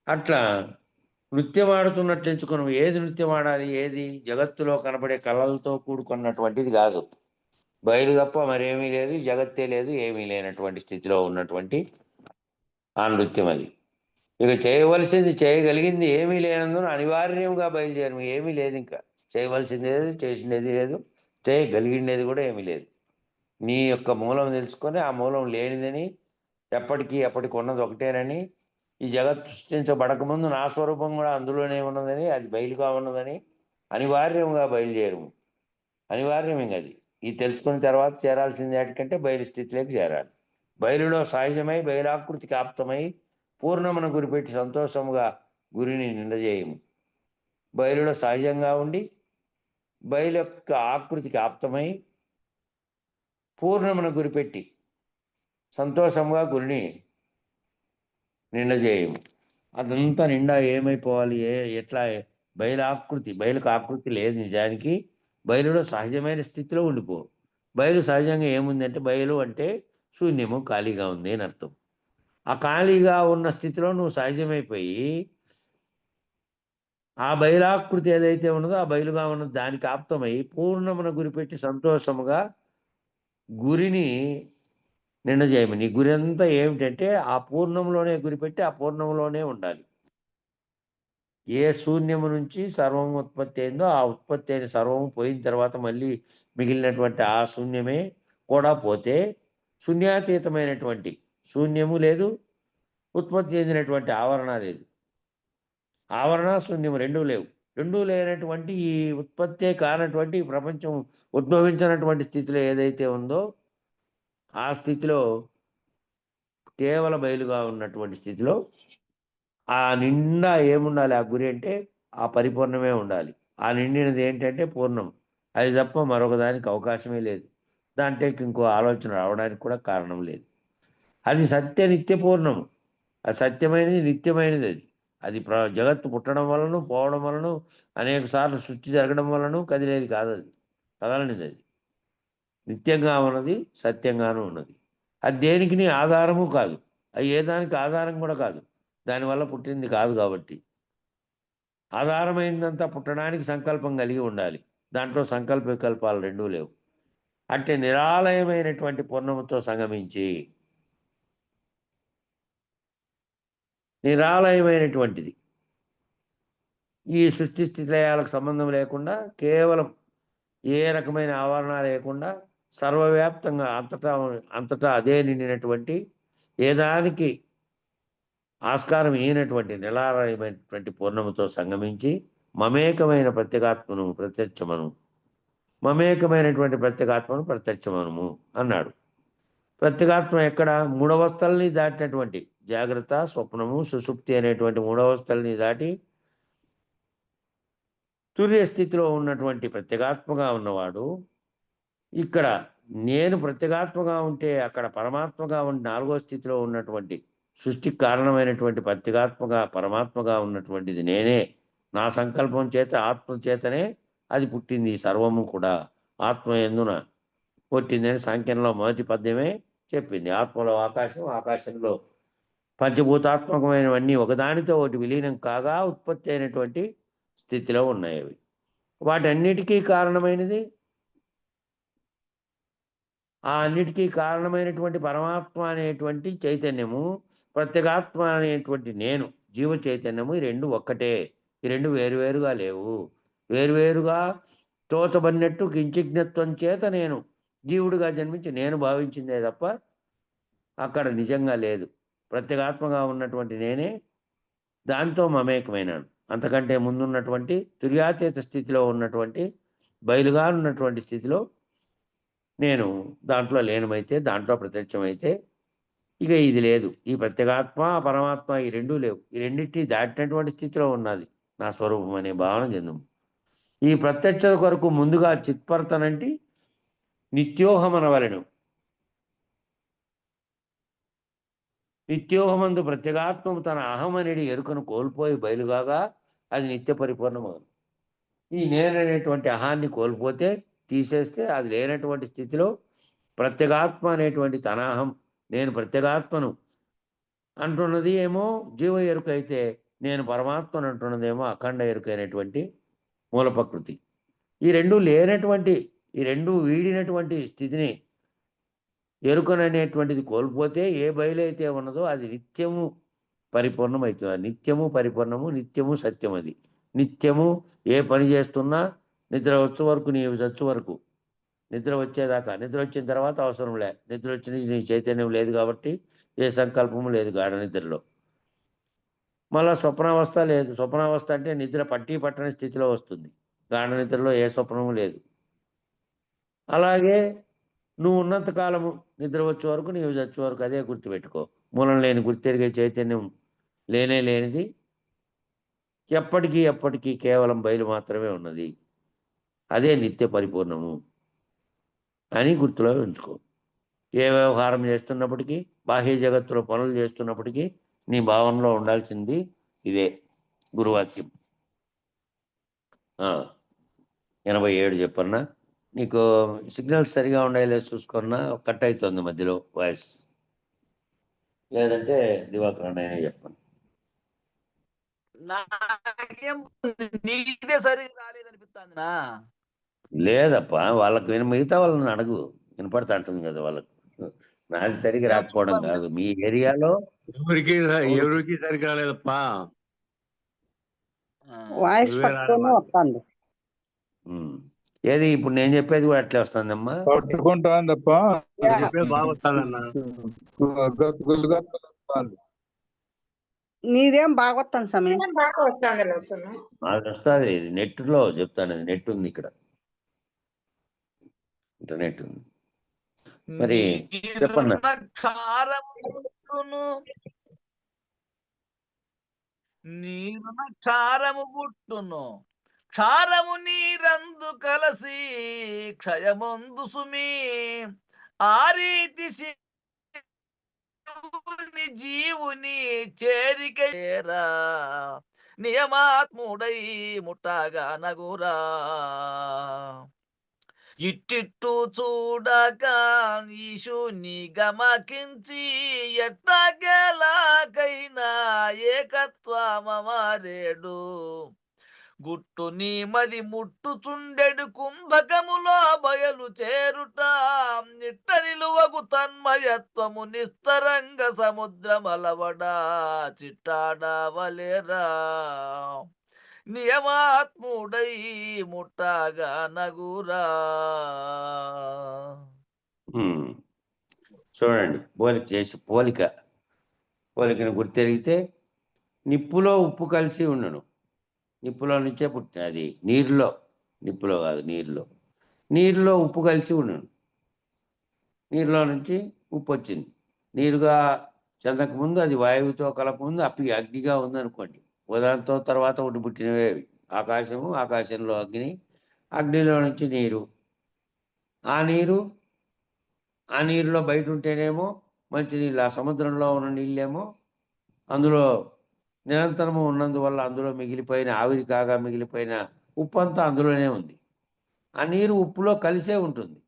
అట్లా నృత్యం ఆడుతున్నట్లు ఎంచుకున్నాం. ఏది నృత్యం ఆడాలి, ఏది జగత్తులో కనబడే కళలతో కూడుకున్నటువంటిది కాదు. బయలు తప్ప మరేమీ లేదు, జగత్తే లేదు, ఏమీ లేనటువంటి స్థితిలో ఉన్నటువంటి ఆ నృత్యం అది. ఇక చేయవలసింది చేయగలిగింది ఏమీ లేనందున అనివార్యంగా బయలుదేరము. ఏమీ లేదు, ఇంకా చేయవలసింది లేదు, చేసినది లేదు, చేయగలిగినది కూడా ఏమీ లేదు. నీ యొక్క మూలం తెలుసుకొని ఆ మూలం లేనిదని, ఎప్పటికి ఉన్నది ఒకటేనని, ఈ జగత్ సృష్టించబడకముందు నా స్వరూపం కూడా అందులోనే ఉన్నదని, అది బయలుగా ఉన్నదని అనివార్యంగా బయలుదేరము. అనివార్యం ఇంక అది. ఇది తెలుసుకున్న తర్వాత చేరాల్సింది వాటికంటే బయలు స్థితిలోకి చేరాలి. బయలులో సహజమై బయలాకృతికి ఆప్తమై పూర్ణమును గురిపెట్టి సంతోషముగా గురిని నిండజేయము. బయలులో సహజంగా ఉండి బయలు యొక్క ఆకృతికి ఆప్తమై పూర్ణమును గురిపెట్టి సంతోషంగా గురిని నిండజేయము. అదంతా నిండా ఏమైపోవాలి, ఎట్లా బయలుకు ఆకృతి లేదు నిజానికి. బయలులో సహజమైన స్థితిలో ఉండిపో. బయలు సహజంగా ఏముందంటే, బయలు అంటే శూన్యము, ఖాళీగా ఉంది అని అర్థం. ఆ ఖాళీగా ఉన్న స్థితిలో నువ్వు సహజమైపోయి ఆ బయలాకృతి ఏదైతే ఉన్నదో ఆ బయలుగా ఉన్నది దానికి ఆప్తమై పూర్ణమున గురిపెట్టి సంతోషముగా గురిని నిండజేయము. నీ గురి అంతా ఏమిటంటే ఆ పూర్ణంలోనే గురిపెట్టి ఆ పూర్ణంలోనే ఉండాలి. ఏ శూన్యము నుంచి సర్వం ఉత్పత్తి అయిందో ఆ ఉత్పత్తి అయిన సర్వము పోయిన తర్వాత మళ్ళీ మిగిలినటువంటి ఆ శూన్యమే కూడా పోతే శూన్యాతీతమైనటువంటి శూన్యము లేదు, ఉత్పత్తి చెందినటువంటి ఆవరణ లేదు. ఆవరణ శూన్యము రెండూ లేవు. రెండూ లేనటువంటి ఈ ఉత్పత్తే కానటువంటి ఈ ప్రపంచం ఉద్భవించినటువంటి స్థితిలో ఏదైతే ఉందో ఆ స్థితిలో కేవల బయలుగా ఉన్నటువంటి స్థితిలో ఆ నిండా ఏముండాలి, ఆ గురి అంటే ఆ పరిపూర్ణమే ఉండాలి. ఆ నిండినది ఏంటంటే పూర్ణం. అది తప్ప మరొక దానికి అవకాశమే లేదు. దాంట్లోకి ఇంకో ఆలోచన రావడానికి కూడా కారణం లేదు. అది సత్య నిత్య పూర్ణము. అది సత్యమైనది, నిత్యమైనది. అది జగత్తు పుట్టడం వలన పోవడం వలన అనేక సార్లు సృష్టి జరగడం వలన కదిలేది కాదు. అది కదలనిది. అది నిత్యంగా ఉన్నది, సత్యంగానూ ఉన్నది. అది దేనికి ఆధారము కాదు. అది ఏ దానికి ఆధారం కూడా కాదు. దానివల్ల పుట్టింది కాదు. కాబట్టి ఆధారమైందంతా పుట్టడానికి సంకల్పం కలిగి ఉండాలి. దాంట్లో సంకల్ప వికల్పాలు రెండూ లేవు. అంటే నిరాలయమైనటువంటి పూర్ణముతో సంగమించి నిరాలయమైనటువంటిది ఈ సృష్టి స్థితిలయాలకు సంబంధం లేకుండా కేవలం ఏ రకమైన ఆవరణ లేకుండా సర్వవ్యాప్తంగా అంతటా అదే నిండినటువంటి ఏదానికి ఆస్కారం అయినటువంటి నిరాలయమైనటువంటి పూర్ణముతో సంగమించి మమేకమైన ప్రత్యేగాత్మను ప్రత్యక్షమనము అన్నాడు. ప్రత్యేగాత్మ ఎక్కడ? మూడవస్థల్ని దాటినటువంటి జాగ్రత్త, స్వప్నము, సుషుప్తి అనేటువంటి మూడవస్థల్ని దాటి తుర్య స్థితిలో ఉన్నటువంటి ప్రత్యేగాత్మగా ఉన్నవాడు ఇక్కడ నేను ప్రత్యేగాత్మగా ఉంటే అక్కడ పరమాత్మగా ఉండి నాలుగో స్థితిలో ఉన్నటువంటి సృష్టికి కారణమైనటువంటి ప్రత్యేగాత్మగా పరమాత్మగా ఉన్నటువంటిది నేనే. నా సంకల్పం చేత ఆత్మ చేతనే అది పుట్టింది. సర్వము కూడా ఆత్మ యందున పుట్టిందని సాంఖ్యంలో మొదటి పద్యమే చెప్పింది. ఆత్మలో ఆకాశం, ఆకాశంలో పంచభూతాత్మకమైనవన్నీ ఒకదానితో ఒకటి విలీనం కాగా ఉత్పత్తి అయినటువంటి స్థితిలో ఉన్నాయి. అవి వాటన్నిటికీ కారణమైనది. ఆ అన్నిటికీ కారణమైనటువంటి పరమాత్మ అనేటువంటి చైతన్యము, ప్రత్యేగాత్మ అనేటువంటి నేను జీవ చైతన్యము, ఈ రెండు ఒక్కటే. ఈ రెండు వేరువేరుగా లేవు. వేరువేరుగా తోచబడినట్టు కించిజ్ఞత్వం చేత నేను జీవుడిగా జన్మించి నేను భావించిందే తప్ప అక్కడ నిజంగా లేదు. ప్రత్యేగాత్మగా ఉన్నటువంటి నేనే దాంతో మమేకమైనాను. అంతకంటే ముందున్నటువంటి తుర్యాతీత స్థితిలో ఉన్నటువంటి బయలుగా ఉన్నటువంటి స్థితిలో నేను దాంట్లో లీనమైతే, దాంట్లో ప్రత్యక్షమైతే ఇక ఇది లేదు. ఈ ప్రత్యేగాత్మ, పరమాత్మ ఈ రెండూ లేవు. ఈ రెండిటిని దాటినటువంటి స్థితిలో ఉన్నది నా స్వరూపం అనే భావన చెందుము. ఈ ప్రత్యక్షత కొరకు ముందుగా చిత్పరతనంటి నిత్యోహమనవలెను. నిత్యోహమందు ప్రత్యేగాత్మము తన అహమనేది ఎరుకను కోల్పోయి బయలుగాగా అది నిత్య పరిపూర్ణమవును. ఈ నేననేటువంటి అహాన్ని కోల్పోతే, తీసేస్తే అది లేనటువంటి స్థితిలో ప్రత్యేగాత్మ అనేటువంటి తన అహం, నేను ప్రత్యేగాత్మను అంటున్నది ఏమో జీవ ఎరుక అయితే, నేను పరమాత్మను అంటున్నదేమో అఖండ ఎరుకైనటువంటి మూల ప్రకృతి. ఈ రెండు లేనటువంటి, ఈ రెండు వీడినటువంటి స్థితిని ఎరుకననేటువంటిది కోల్పోతే ఏ బయలైతే ఉన్నదో అది నిత్యము పరిపూర్ణమవుతుంది. నిత్యము పరిపూర్ణము, నిత్యము సత్యం. అది నిత్యము ఏ పని చేస్తున్నా నిద్ర వచ్చే వరకు, నీవు చచ్చు వరకు, నిద్ర వచ్చేదాకా, నిద్ర వచ్చిన తర్వాత అవసరం లే. నిద్ర వచ్చిన నీ చైతన్యం లేదు కాబట్టి ఏ సంకల్పము లేదు గాఢ నిద్రలో. మళ్ళా స్వప్నావస్థ లేదు. స్వప్నావస్థ అంటే నిద్ర పట్టని స్థితిలో వస్తుంది. గాఢ నిద్రలో ఏ స్వప్నము లేదు. అలాగే నువ్వు ఉన్నంత కాలము నిద్ర వచ్చే వరకు, నీవు చచ్చే వరకు అదే గుర్తుపెట్టుకో. మూలం లేని గుర్తెరిగే చైతన్యం లేనే లేనిది, ఎప్పటికీ కేవలం బయలు మాత్రమే ఉన్నది. అదే నిత్య పరిపూర్ణము అని గుర్తులో ఉంచుకో. ఏ వ్యవహారం చేస్తున్నప్పటికీ, బాహ్య జగత్తులో పనులు చేస్తున్నప్పటికీ నీ భావనలో ఉండాల్సింది ఇదే గురువాక్యం. 87 చెప్పన్నా. నీకు సిగ్నల్స్ సరిగా ఉండేలా చూసుకున్నా. కట్ అవుతుంది మధ్యలో వాయిస్. లేదంటే దివాకర్ అన్నయ్యనే చెప్పండి.
నాకేం నీదే సరిగా రాలేదనిపిస్తుందినా?
లేదప్పా, వాళ్ళకి మిగతా వాళ్ళని అడుగు, వినపడతా అంటుంది కదా వాళ్ళకు. నాది సరిగా రాకపోవడం కాదు. మీ ఏరియాలో
ఎవరికి సరిగా రాలేదప్పా.
వాయిస్ పట్టుకొని వస్తాండి.
ఏది ఇప్పుడు నేను చెప్పేది కూడా అట్లే వస్తుందమ్మా.
పట్టుకుంటాను తప్ప
చెప్పేది బాగా వస్తుందన్న.
నీదేం బాగొస్తాను సమయం.
బాగా వస్తుంది అసలు.
అది వస్తుంది. ఇది నెట్లో చెప్తాను. అది నెట్ ఉంది ఇక్కడ, ఇంటర్నెట్ ఉంది. మరి చెప్పన్నా.
నీరున క్షారము పుట్టును, క్షారము నీరందు కలసి క్షయమందు సుమి. ఆ రీతి జీవుని చేరికరా నియమాత్ముడై ముట్టగా నగురా. ఇట్టిట్టు చూడక ఈశుని గమకించి ఎట్టగేలాకైనా ఏకత్వమరేడు. గుట్టు నీ మది ముట్టుచుండెడు కుంభకములో బయలు చేరుట. నిట్ట నిలువగు తన్మయత్వము నిస్తరంగ సముద్రమలవడా చిట్టాడవలేరా. నియమాత్ముడై ముట్టగా నగురా.
చూడండి, పోలికను గుర్తెరిగితే నిప్పులో ఉప్పు కలిసి ఉండను. నిప్పులో నుంచే పుట్టిన అది నీరులో, నిప్పులో కాదు నీరులో ఉప్పు కలిసి ఉండను. నీరులో నుంచి ఉప్పు వచ్చింది. నీరుగా చెందక ముందు అది వాయువుతో కలపముందు అగ్నిగా ఉందనుకోండి. ఉదాహరణతో తర్వాత ఒకటి పుట్టినవే ఆకాశము, ఆకాశంలో అగ్ని, అగ్నిలో నుంచి నీరు. ఆ నీరులో బయట ఉంటేనేమో మంచినీళ్ళు, ఆ సముద్రంలో ఉన్న నీళ్ళేమో అందులో నిరంతరము ఉన్నందువల్ల అందులో మిగిలిపోయిన ఆవిరి కాగా మిగిలిపోయిన ఉప్పు అంతా అందులోనే ఉంది. ఆ నీరు ఉప్పులో కలిసే ఉంటుంది.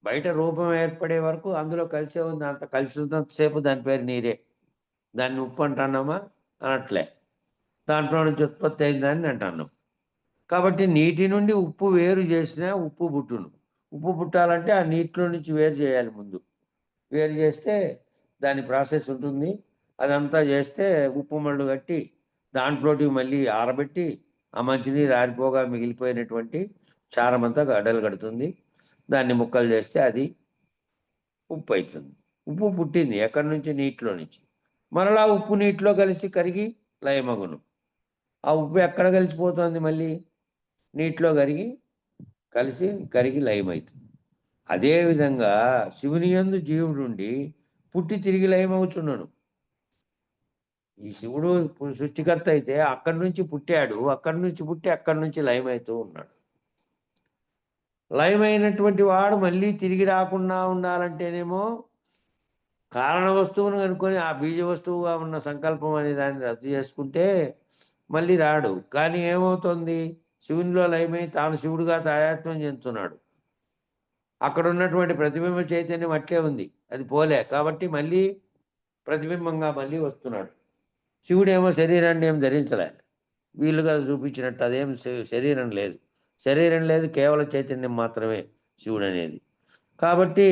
బయట రూపం ఏర్పడే వరకు అందులో కలిసే ఉంది. అంత కలిసి ఉన్నంతసేపు దాని పేరు నీరే. దాన్ని ఉప్పు అంటున్నామా? అనట్లే. దాంట్లో నుంచి ఉత్పత్తి అయిందని అంటున్నాం. కాబట్టి నీటి నుండి ఉప్పు వేరు చేసినా ఉప్పు పుట్టును. ఉప్పు పుట్టాలంటే ఆ నీటిలో నుంచి వేరు చేయాలి ముందు. వేరు చేస్తే దాని ప్రాసెస్ ఉంటుంది. అదంతా చేస్తే ఉప్పు మళ్ళు కట్టి దాంట్లోకి మళ్ళీ ఆరబెట్టి ఆ మంచినీరు ఆరిపోగా మిగిలిపోయినటువంటి క్షారం అంతా గడ్డలు కడుతుంది. దాన్ని ముక్కలు చేస్తే అది ఉప్పు అవుతుంది. ఉప్పు పుట్టింది ఎక్కడి నుంచి? నీటిలో నుంచి. మరలా ఉప్పు నీటిలో కలిసి కరిగి లయమగును. ఆ ఉప్పు ఎక్కడ కలిసిపోతుంది? మళ్ళీ నీటిలో కరిగి లయమవుతుంది. అదేవిధంగా శివుని యందు జీవుడుండి పుట్టి తిరిగి లయమవుతున్నాడు. ఈ శివుడు సృష్టికర్త అయితే అక్కడి నుంచి పుట్టాడు, అక్కడి నుంచి పుట్టి అక్కడి నుంచి లయమవుతూ ఉన్నాడు. లయమైనటువంటి వాడు మళ్ళీ తిరిగి రాకుండా ఉండాలంటేనేమో కారణ వస్తువును కనుక్కొని ఆ బీజ వస్తువుగా ఉన్న సంకల్పం అనే దాన్ని రద్దు చేసుకుంటే మళ్ళీ రాడు. కానీ ఏమవుతుంది? శివునిలో లయమై తాను శివుడుగా తాయాత్మ్యం చెందుతున్నాడు. అక్కడ ఉన్నటువంటి ప్రతిబింబ చైతన్యం అట్లే ఉంది, అది పోలే. కాబట్టి మళ్ళీ ప్రతిబింబంగా మళ్ళీ వస్తున్నాడు. శివుడేమో శరీరాన్ని ఏం ధరించలే, వీళ్ళుగా చూపించినట్టు అదేం శరీరం లేదు. శరీరం లేదు, కేవలం చైతన్యం మాత్రమే శివుడు అనేది. కాబట్టి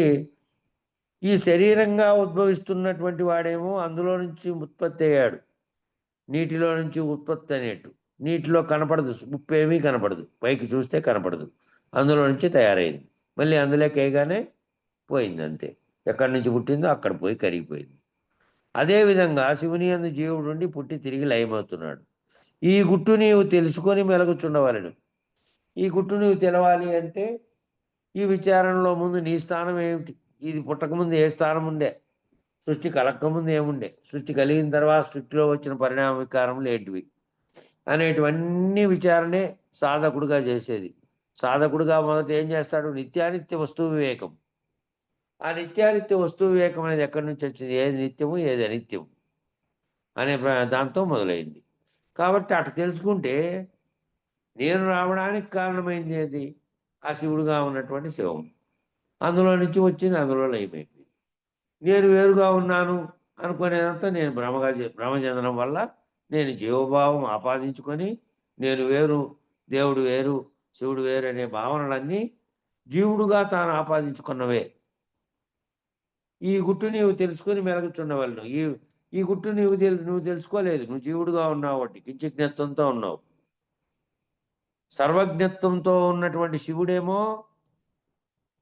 ఈ శరీరంగా ఉద్భవిస్తున్నటువంటి వాడేమో అందులో నుంచి ఉత్పత్తి అయ్యాడు. నీటిలో నుంచి ఉత్పత్తి అనేట్టు. నీటిలో కనపడదు, ఉప్పు ఏమీ కనపడదు, పైకి చూస్తే కనపడదు. అందులో నుంచి తయారైంది. మళ్ళీ అందులోకి వేయగానే పోయింది, అంతే. ఎక్కడి నుంచి పుట్టిందో అక్కడ పోయి కరిగిపోయింది. అదేవిధంగా శివుని యందు జీవుడు నుండి పుట్టి తిరిగి లయమవుతున్నాడు. ఈ గుట్టు నీవు తెలుసుకొని మెలగుచుండవలెను. ఈ గుట్టు నీవు తెలవాలి అంటే ఈ విచారణలో ముందు నీ స్థానం ఏమిటి? ఇది పుట్టకముందు ఏ స్థానం ఉండే? సృష్టి కలక్కముందు ఏముండే? సృష్టి కలిగిన తర్వాత సృష్టిలో వచ్చిన పరిణామ వికారములు ఏంటివి అనేటివన్నీ విచారణే సాధకుడుగా చేసేది. సాధకుడుగా మొదట ఏం చేస్తాడు? నిత్యానిత్య వస్తువు వివేకం. ఆ నిత్యానిత్య వస్తువు వివేకం అనేది ఎక్కడి నుంచి వచ్చింది? ఏది నిత్యము, ఏది అనిత్యము అనే దాంతో మొదలైంది. కాబట్టి అటు తెలుసుకుంటే నేను రావడానికి కారణమైంది ఏది? ఆ శివుడుగా ఉన్నటువంటి శివం. అందులో నుంచి వచ్చింది, అందులో లయమైపోయింది. నేను వేరుగా ఉన్నాను అనుకునేదంతా నేను భ్రమ చెందడం వల్ల నేను జీవభావం ఆపాదించుకొని నేను వేరు, దేవుడు వేరు, శివుడు వేరు అనే భావనలన్నీ జీవుడుగా తాను ఆపాదించుకున్నవే. ఈ గుట్టు నీవు తెలుసుకొని మెలగుచుండవలను. ఈ గుట్టు నువ్వు తెలుసుకోలేదు. నువ్వు జీవుడుగా ఉన్నావు, వాటి కించజ్ఞత్వంతో ఉన్నావు. సర్వజ్ఞత్వంతో ఉన్నటువంటి శివుడేమో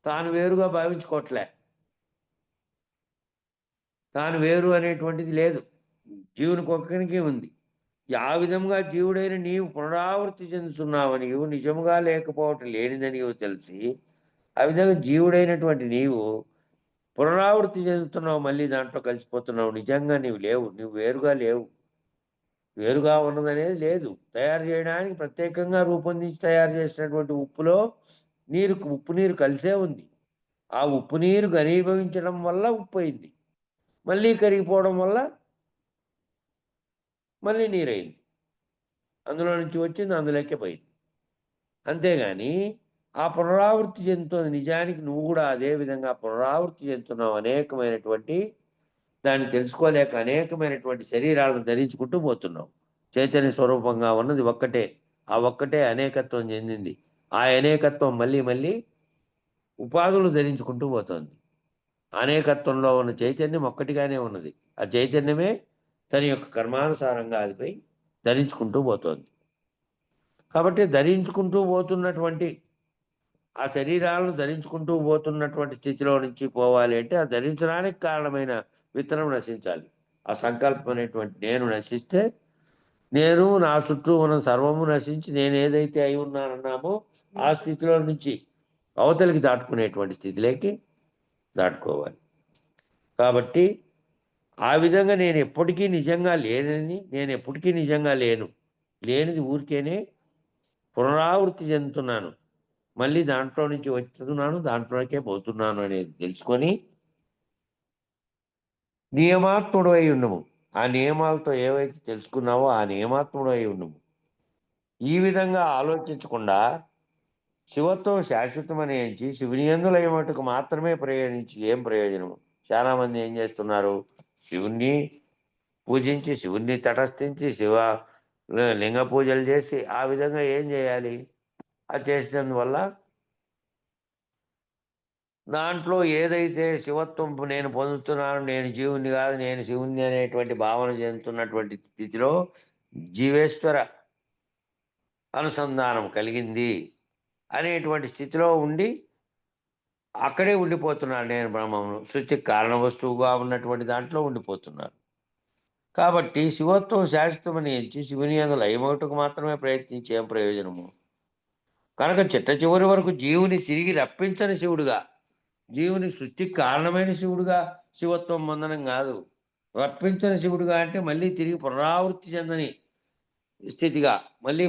తాను వేరుగా భావించుకోవట్లే. తాను వేరు అనేటువంటిది లేదు, జీవునికి ఒక్కరికి ఉంది. ఆ విధంగా జీవుడైన నీవు పునరావృత్తి చెందుతున్నావు, నీవు నిజముగా లేకపోవటం లేనిదని నీవు తెలిసి ఆ విధంగా జీవుడైనటువంటి నీవు పునరావృత్తి చెందుతున్నావు, మళ్ళీ దాంట్లో కలిసిపోతున్నావు. నిజంగా నీవు లేవు, నువ్వు వేరుగా లేవు. వేరుగా ఉన్నదనేది లేదు. తయారు చేయడానికి ప్రత్యేకంగా రూపొందించి తయారు చేసినటువంటి ఉప్పులో ఉప్పు నీరు కలిసే ఉంది. ఆ ఉప్పు నీరు ఘనీభవించడం వల్ల ఉప్పు అయింది, మళ్ళీ కరిగిపోవడం వల్ల మళ్ళీ నీరైంది. అందులో నుంచి వచ్చింది అందులోకే పోయింది. అంతేగాని ఆ పునరావృత్తి చెందుతుంది. నిజానికి నువ్వు కూడా అదే విధంగా పునరావృత్తి చెందుతున్నావు. అనేకమైనటువంటి దాన్ని తెలుసుకోలేక అనేకమైనటువంటి శరీరాలను ధరించుకుంటూ పోతున్నావు. చైతన్య స్వరూపంగా ఉన్నది ఒక్కటే. ఆ ఒక్కటే అనేకత్వం చెందింది. ఆ అనేకత్వం మళ్ళీ మళ్ళీ ఉపాధులు ధరించుకుంటూ పోతుంది. అనేకత్వంలో ఉన్న చైతన్యం ఒక్కటిగానే ఉన్నది. ఆ చైతన్యమే తన యొక్క కర్మానుసారంగా అదిపై ధరించుకుంటూ పోతుంది. కాబట్టి ధరించుకుంటూ పోతున్నటువంటి ఆ శరీరాలను ధరించుకుంటూ పోతున్నటువంటి స్థితిలో నుంచి పోవాలి అంటే ఆ ధరించడానికి కారణమైన విత్తనం నశించాలి. ఆ సంకల్పం అనేటువంటి నేను నశిస్తే నేను నా చుట్టూ ఉన్న సర్వము నశించి నేను ఏదైతే అయి ఉన్నానన్నామో ఆ స్థితిలో నుంచి అవతలికి దాటుకునేటువంటి స్థితిలోకి దాటుకోవాలి. కాబట్టి ఆ విధంగా నేను ఎప్పటికీ నిజంగా లేనని, నేను ఎప్పటికీ నిజంగా లేనిది ఊరికేనే పునరావృత్తి చెందుతున్నాను, మళ్ళీ దాంట్లో నుంచి వస్తున్నాను, దాంట్లోకే పోతున్నాను అనేది తెలుసుకొని నియమాత్ముడు అయి ఉండము. ఆ నియమాలతో ఏవైతే తెలుసుకున్నావో ఆ నియమాత్ముడు అయి ఉండము. ఈ విధంగా ఆలోచించకుండా శివత్వం శాశ్వతమని ఎంచి శివుని యందు లయమటుకు మాత్రమే ప్రయోగించి ఏం ప్రయోజనం? చాలామంది ఏం చేస్తున్నారు? శివుణ్ణి పూజించి, శివుణ్ణి తటస్థించి, లింగ పూజలు చేసి ఆ విధంగా ఏం చేయాలి? అది చేసినందువల్ల దాంట్లో ఏదైతే శివత్వం నేను పొందుతున్నాను, నేను జీవుణ్ణి కాదు నేను శివుణ్ణి అనేటువంటి భావన చెందుతున్నటువంటి స్థితిలో జీవేశ్వర అనుసంధానం కలిగింది. అనేటువంటి స్థితిలో ఉండి అక్కడే ఉండిపోతున్నాను నేను బ్రహ్మమును. సృష్టికి కారణ వస్తువుగా ఉన్నటువంటి దాంట్లో ఉండిపోతున్నాను. కాబట్టి శివత్వం శాశ్వతమని ఎంచి శివుని యందు లయమవుటకు మాత్రమే ప్రయత్నించి ఏం ప్రయోజనము? కనుక చిట్ట చివరి వరకు జీవుని తిరిగి రప్పించని శివుడుగా, జీవుని సృష్టికి కారణమైన శివుడుగా శివత్వం పొందడం కాదు. రప్పించని శివుడుగా అంటే మళ్ళీ తిరిగి పునరావృత్తి చెందని స్థితిగా, మళ్ళీ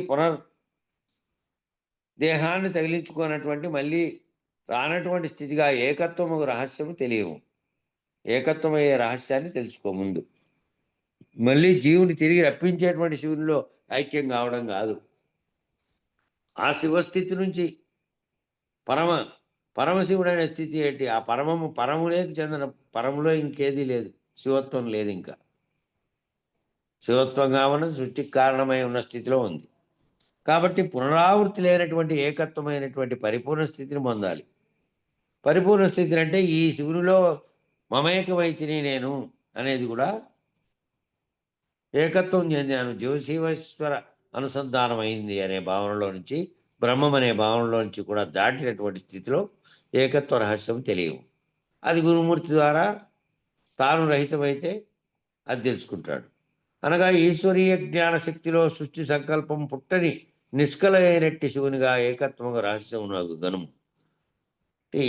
దేహాన్ని తగిలించుకున్నటువంటి మళ్ళీ రానటువంటి స్థితిగా ఏకత్వము రహస్యము తెలియము. ఏకత్వమయ్యే రహస్యాన్ని తెలుసుకో ముందు. మళ్ళీ జీవుని తిరిగి రప్పించేటువంటి శివునిలో ఐక్యం కావడం కాదు. ఆ శివస్థితి నుంచి పరమశివుడైన స్థితి ఏంటి? ఆ పరములోకి చెందిన పరములో ఇంకేదీ లేదు. శివత్వం లేదు ఇంకా. శివత్వంగా ఉన్నది సృష్టికి కారణమై ఉన్న స్థితిలో ఉంది. కాబట్టి పునరావృత్తి లేనటువంటి ఏకత్వమైనటువంటి పరిపూర్ణ స్థితిని పొందాలి. పరిపూర్ణ స్థితిని అంటే ఈ శివునిలో మమేకమైతిని నేను అనేది కూడా ఏకత్వం చెందాను, జీవశివేశ్వర అనుసంధానం అయింది అనే భావనలో నుంచి, బ్రహ్మం అనే భావనలో నుంచి కూడా దాటినటువంటి స్థితిలో ఏకత్వ రహస్యం తెలియవు. అది గురుమూర్తి ద్వారా తాను రహితమైతే అది తెలుసుకుంటాడు. అనగా ఈశ్వరీయ జ్ఞానశక్తిలో సృష్టి సంకల్పం పుట్టని నిష్కలైనట్టి శివునిగా ఏకత్వంగా రహస్యం గనుము.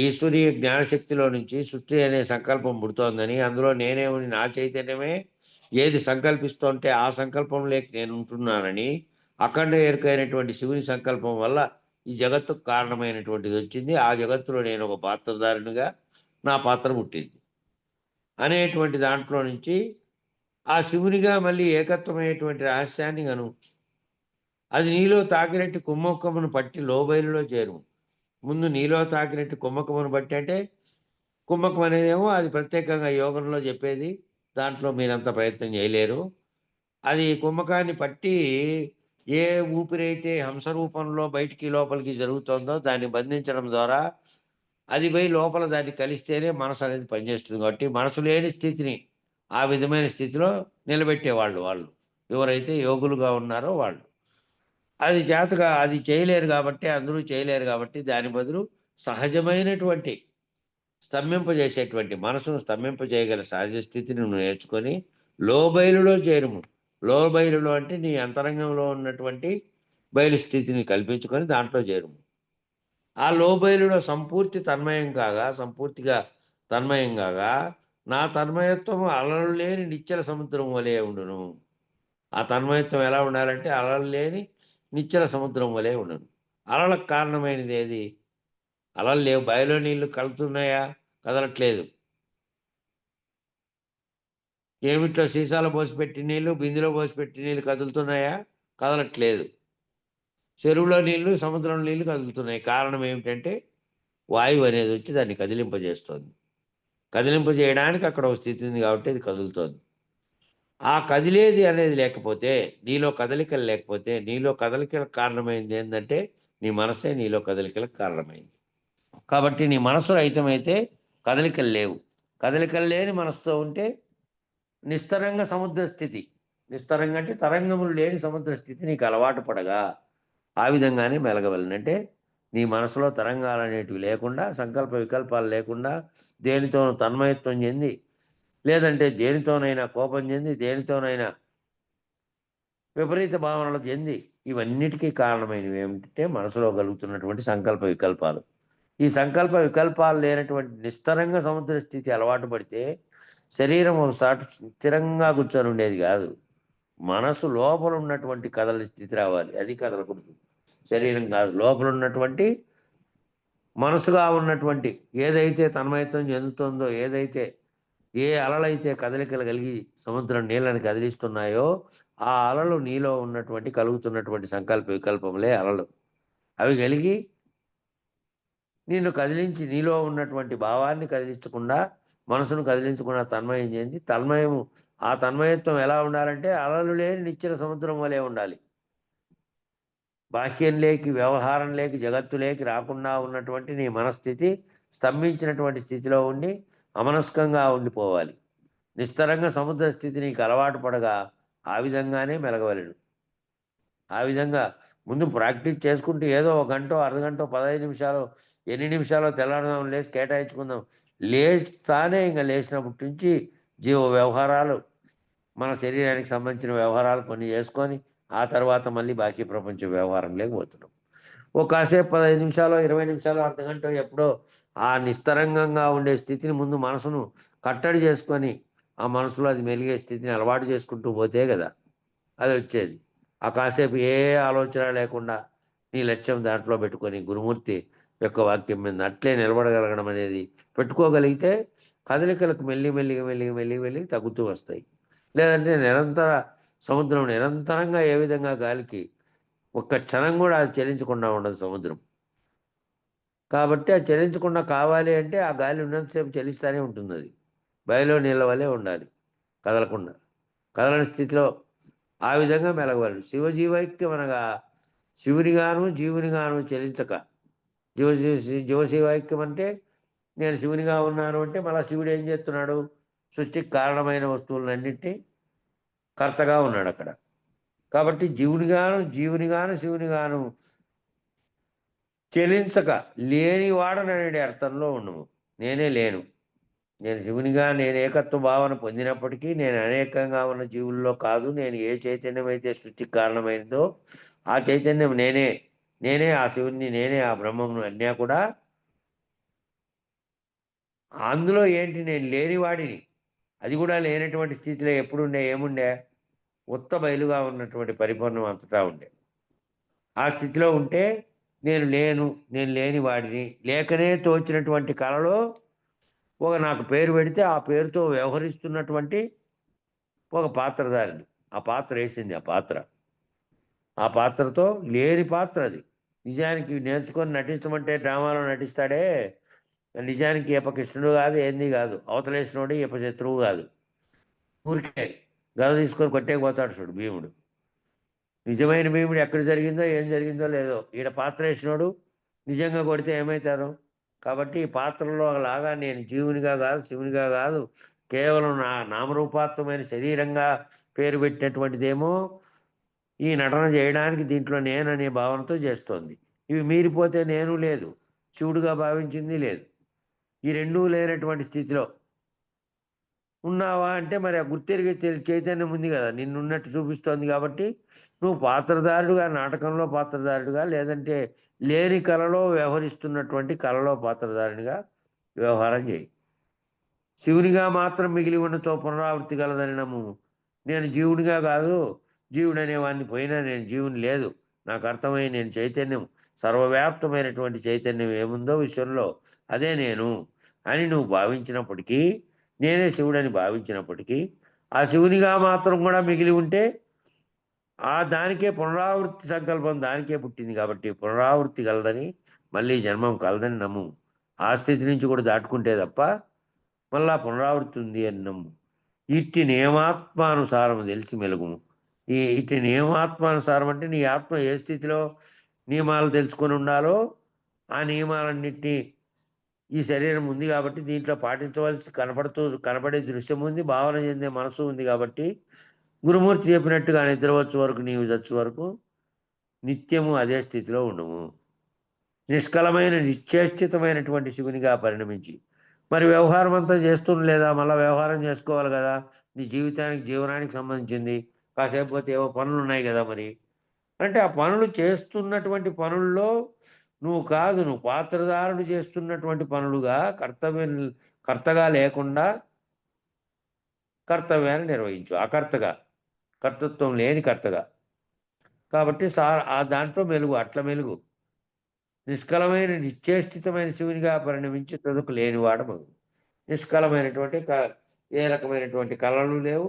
ఈశ్వరీయ జ్ఞానశక్తిలో నుంచి సృష్టి అనే సంకల్పం పుడుతోందని, అందులో నేనే ఉండి నా చైతన్యమే ఏది సంకల్పిస్తుంటే ఆ సంకల్పం లేక నేను ఉంటున్నానని, అఖండ ఎరుకైనటువంటి శివుని సంకల్పం వల్ల ఈ జగత్తుకు కారణమైనటువంటిది వచ్చింది. ఆ జగత్తులో నేను ఒక పాత్రధారునిగా నా పాత్ర పుట్టింది అనేటువంటి దాంట్లో నుంచి ఆ శివునిగా మళ్ళీ ఏకత్వమైనటువంటి రహస్యాన్ని గను అది నీలో తాకినట్టు కుమ్మక్కమును పట్టి లోబైలులో చేరు. ముందు నీలో తాకినట్టు కుమ్మకమును బట్టి అంటే కుమ్మకం అనేదేమో అది ప్రత్యేకంగా యోగంలో చెప్పేది. దాంట్లో మీరంత ప్రయత్నం చేయలేరు. అది కుమ్మకాన్ని పట్టి ఏ ఊపిరైతే హంస రూపంలో బయటికి లోపలికి జరుగుతుందో దాన్ని బంధించడం ద్వారా అది పోయి లోపల దాన్ని కలిస్తేనే మనసు అనేది పనిచేస్తుంది. కాబట్టి మనసు లేని స్థితిని ఆ విధమైన స్థితిలో నిలబెట్టేవాళ్ళు వాళ్ళు ఎవరైతే యోగులుగా ఉన్నారో వాళ్ళు. అది చేయలేరు కాబట్టి, అందరూ చేయలేరు కాబట్టి దాని బదులు సహజమైనటువంటి స్తంభింపజేసేటువంటి మనసును స్తంభింపజేయగల సహజ స్థితిని నువ్వు నేర్చుకొని లోబైలులో చేరుము. లోబైలులో అంటే నీ అంతరంగంలో ఉన్నటువంటి బయలు స్థితిని కల్పించుకొని దాంట్లో చేరుము. ఆ లోబైలులో సంపూర్తిగా తన్మయం కాగా నా తన్మయత్వము అలలు లేని నిశ్చల సముద్రం వలె ఉండును. ఆ తన్మయత్వం ఎలా ఉండాలంటే అలలు లేని నిశ్చల సముద్రం వలె ఉండును. అలలకు కారణమైనది ఏది? అలలు లేవు. బావిలో నీళ్లు కలుగుతున్నాయా? కదలట్లేదు. ఏమిట్లో సీసాలో పోసిపెట్టి నీళ్లు, బిందెలో పోసిపెట్టి నీళ్లు కదులుతున్నాయా? కదలట్లేదు. చెరువులో నీళ్లు, సముద్రంలో నీళ్లు కదులుతున్నాయి. కారణం ఏమిటంటే వాయువు అనేది వచ్చి దాన్ని కదిలింపజేస్తోంది. కదిలింపజేయడానికి అక్కడ ఒక స్థితి ఉంది కాబట్టి అది కదులుతోంది. ఆ కదిలేది అనేది లేకపోతే, నీలో కదలికలు లేకపోతే, నీలో కదలికలకు కారణమైంది ఏంటంటే నీ మనసే నీలో కదలికలకు కారణమైంది. కాబట్టి నీ మనసు రహితమైతే కదలికలు లేవు. కదలికలు లేని మనసుతో ఉంటే నిస్తరంగ సముద్ర స్థితి. నిస్తరంగా అంటే తరంగములు లేని సముద్ర స్థితి నీకు అలవాటు పడగా ఆ విధంగానే మెలగవలనంటే నీ మనసులో తరంగాలు అనేటివి లేకుండా, సంకల్ప వికల్పాలు లేకుండా, దేనితోనూ తన్మయత్వం చెంది, లేదంటే దేనితోనైనా కోపం చెంది, దేనితోనైనా విపరీత భావనలు చెంది, ఇవన్నిటికీ కారణమైనవి ఏమిటంటే మనసులో కలుగుతున్నటువంటి సంకల్ప వికల్పాలు. ఈ సంకల్ప వికల్పాలు లేనటువంటి నిస్తరంగ సముద్ర స్థితి అలవాటు పడితే శరీరం ఒకసారి స్థిరంగా కూర్చొని ఉండేది కాదు. మనసు లోపల ఉన్నటువంటి కదల స్థితి రావాలి. అది కదలకూడదు. శరీరం కాదు, లోపల ఉన్నటువంటి మనసుగా ఉన్నటువంటి ఏదైతే తన్మయత్వం చెందుతుందో, ఏ అలలైతే కదలికలు కలిగి సముద్రం నీళ్ళని కదిలిస్తున్నాయో ఆ అలలు నీలో ఉన్నటువంటి కలుగుతున్నటువంటి సంకల్ప వికల్పములే అలలు. అవి కలిగి నిన్ను కదిలించి నీలో ఉన్నటువంటి భావాన్ని కదిలించకుండా, మనసును కదిలించకుండా తన్మయం చెంది, ఆ తన్మయత్వం ఎలా ఉండాలంటే అలలు లేని నిశ్చల సముద్రం వలె ఉండాలి. బాహ్యం లేకి, వ్యవహారం లేకి, జగత్తు లేకి రాకుండా ఉన్నటువంటి నీ మనస్థితి స్తంభించినటువంటి స్థితిలో ఉండి అమనస్కంగా ఉండిపోవాలి. నిస్తరంగా సముద్ర స్థితి నీకు అలవాటు పడగా ఆ విధంగానే మెలగవలెను. ఆ విధంగా ముందు ప్రాక్టీస్ చేసుకుంటూ ఏదో ఒక గంట అర్ధగంట 15 నిమిషాలు ఎన్ని నిమిషాలు తెల్లారుదాం లేచి కేటాయించుకుందాం. లేస్తానే ఇంకా లేచినప్పటి నుంచి జీవ వ్యవహారాలు మన శరీరానికి సంబంధించిన వ్యవహారాలు కొన్ని చేసుకొని ఆ తర్వాత మళ్ళీ బాకీ ప్రపంచ వ్యవహారం లేకపోతున్నాం. ఓ కాసేపు 15 నిమిషాలు 20 నిమిషాలు అర్ధగంట ఎప్పుడో ఆ నిస్తరంగంగా ఉండే స్థితిని ముందు మనసును కట్టడి చేసుకొని ఆ మనసులో అది మెలిగే స్థితిని అలవాటు చేసుకుంటూ పోతే కదా అది వచ్చేది. ఆ కాసేపు ఏ ఆలోచన లేకుండా నీ లక్ష్యం దాంట్లో పెట్టుకొని గురుమూర్తి యొక్క వాక్యం మీద అట్లే నిలబడగలగడం అనేది పెట్టుకోగలిగితే కదలికలకు మెల్లి తగ్గుతూ వస్తాయి. లేదంటే నిరంతర సముద్రం నిరంతరంగా ఏ విధంగా గాలికి ఒక్క క్షణం కూడా అది చలించకుండా ఉండదు సముద్రం. కాబట్టి అది చలించకుండా కావాలి అంటే ఆ గాలి ఉన్నంతసేపు చలిస్తూనే ఉంటుంది. అది బయలో నీళ్ళ వల్లే ఉండాలి, కదలకుండా. కదలని స్థితిలో ఆ విధంగా మెలగవాలి. శివజీవైక్యం అనగా శివునిగాను జీవునిగాను చలించక జీవశివైక్యం అంటే నేను శివునిగా ఉన్నాను అంటే మళ్ళీ శివుడు ఏం చేస్తున్నాడు? సృష్టికి కారణమైన వస్తువులన్నింటినీ కర్తగా ఉన్నాడు అక్కడ. కాబట్టి జీవునిగాను శివునిగాను చెలించక లేనివాడననే అర్థంలో ఉండము. నేనే లేను, నేను శివునిగా నేను ఏకత్వ భావన పొందినప్పటికీ నేను అనేకంగా ఉన్న జీవుల్లో కాదు. నేను ఏ చైతన్యం అయితే సృష్టికి కారణమైనదో ఆ చైతన్యం నేనే ఆ శివుణ్ణి, నేనే ఆ బ్రహ్మమును అన్యా కూడా. అందులో ఏంటి? నేను లేనివాడిని. అది కూడా లేనటువంటి స్థితిలో ఎప్పుడుండే ఏముండే? ఉత్త బయలుగా ఉన్నటువంటి పరిపూర్ణం అంతటా ఉండే. ఆ స్థితిలో ఉంటే నేను లేని వాడిని. లేకనే తోచినటువంటి కళలో నాకు పేరు పెడితే ఆ పేరుతో వ్యవహరిస్తున్నటువంటి ఒక పాత్రధారిని. ఆ పాత్ర వేసింది ఆ పాత్రతో లేని పాత్ర అది. నిజానికి నేర్చుకొని నటించమంటే డ్రామాలో నటిస్తాడే, నిజానికి ఈప కృష్ణుడు కాదు, ఏంది కాదు. అవతలేసినోడు ఈప శత్రువు కాదు. ఊరికే గద తీసుకొని కొట్టేపోతాడు చూడు భీముడు. నిజమైన భీముడు ఎక్కడ జరిగిందో ఏం జరిగిందో లేదో, ఈడ పాత్ర వేసినోడు నిజంగా కొడితే ఏమవుతారు? కాబట్టి ఈ పాత్రలో లాగా నేను జీవునిగా కాదు, శివునిగా కాదు, కేవలం నామరూపాత్మకమైన శరీరంగా పేరు పెట్టినటువంటిదేమో ఈ నటన చేయడానికి దీంట్లో నేననే భావనతో చేస్తోంది. ఇవి మీరిపోతే నేను లేదు, శివుడుగా భావించింది లేదు. ఈ రెండూ లేనటువంటి స్థితిలో ఉన్నావా అంటే మరి ఆ గుర్తెరిగే చైతన్యం ఉంది కదా, నిన్నున్నట్టు చూపిస్తోంది. కాబట్టి నువ్వు పాత్రధారుడుగా, నాటకంలో పాత్రధారుడుగా, లేదంటే లేని కళలో వ్యవహరిస్తున్నటువంటి కళలో పాత్రధారునిగా వ్యవహారం చేయి. శివునిగా మాత్రం మిగిలి ఉన్నతో పునరావృత్తి గలదని నమ్ము. నేను జీవునిగా కాదు, జీవుడు అనేవాడిని పోయినా నేను జీవుని లేదు, నాకు అర్థమై నేను చైతన్యం, సర్వవ్యాప్తమైనటువంటి చైతన్యం ఏముందో విశ్వంలో అదే నేను అని నువ్వు భావించినప్పటికీ, నేనే శివుడని భావించినప్పటికీ, ఆ శివునిగా మాత్రం కూడా మిగిలి ఉంటే దానికే పునరావృత్తి సంకల్పం దానికే పుట్టింది. కాబట్టి పునరావృత్తి కలదని, మళ్ళీ జన్మం కలదని నమ్ము. ఆ స్థితి నుంచి కూడా దాటుకుంటే తప్ప మళ్ళా పునరావృత్తి ఉంది అని నమ్ము. ఇట్టి నియమాత్మానుసారం తెలిసి మెలుగుము. ఇట్టి నియమాత్మానుసారం అంటే నీ ఆత్మ ఏ స్థితిలో నియమాలు తెలుసుకొని ఉండాలో ఆ నియమాలన్నింటినీ ఈ శరీరం ఉంది కాబట్టి దీంట్లో పాటించవలసి కనపడే దృశ్యం ఉంది, భావన చెందే మనసు ఉంది. కాబట్టి గురుమూర్తి చెప్పినట్టుగా నిద్రవచ్చు వరకు నీవు చచ్చు వరకు నిత్యము అదే స్థితిలో ఉండము. నిష్కలమైన నిశ్చేష్టితమైనటువంటి శివునిగా పరిణమించి మరి వ్యవహారం అంతా చేస్తున్న లేదా మళ్ళీ వ్యవహారం చేసుకోవాలి కదా, నీ జీవనానికి సంబంధించింది. కాసేపు పోతే ఏవో పనులు ఉన్నాయి కదా మరి అంటే ఆ పనులు చేస్తున్నటువంటి పనుల్లో నువ్వు కాదు, నువ్వు పాత్రధారుడు చేస్తున్నటువంటి పనులుగా కర్తగా లేకుండా కర్తవ్యాన్ని నిర్వహించు. అకర్తగా, కర్తృత్వం లేని కర్తగా. కాబట్టి ఆ దాంట్లో మెలుగు, అట్లా మెలుగు. నిష్కలమైన నిశ్చేష్టితమైన శివునిగా పరిణమించి తొదుకు లేనివాడు మగు. నిష్కలమైనటువంటి ఏ రకమైనటువంటి కళలు లేవు.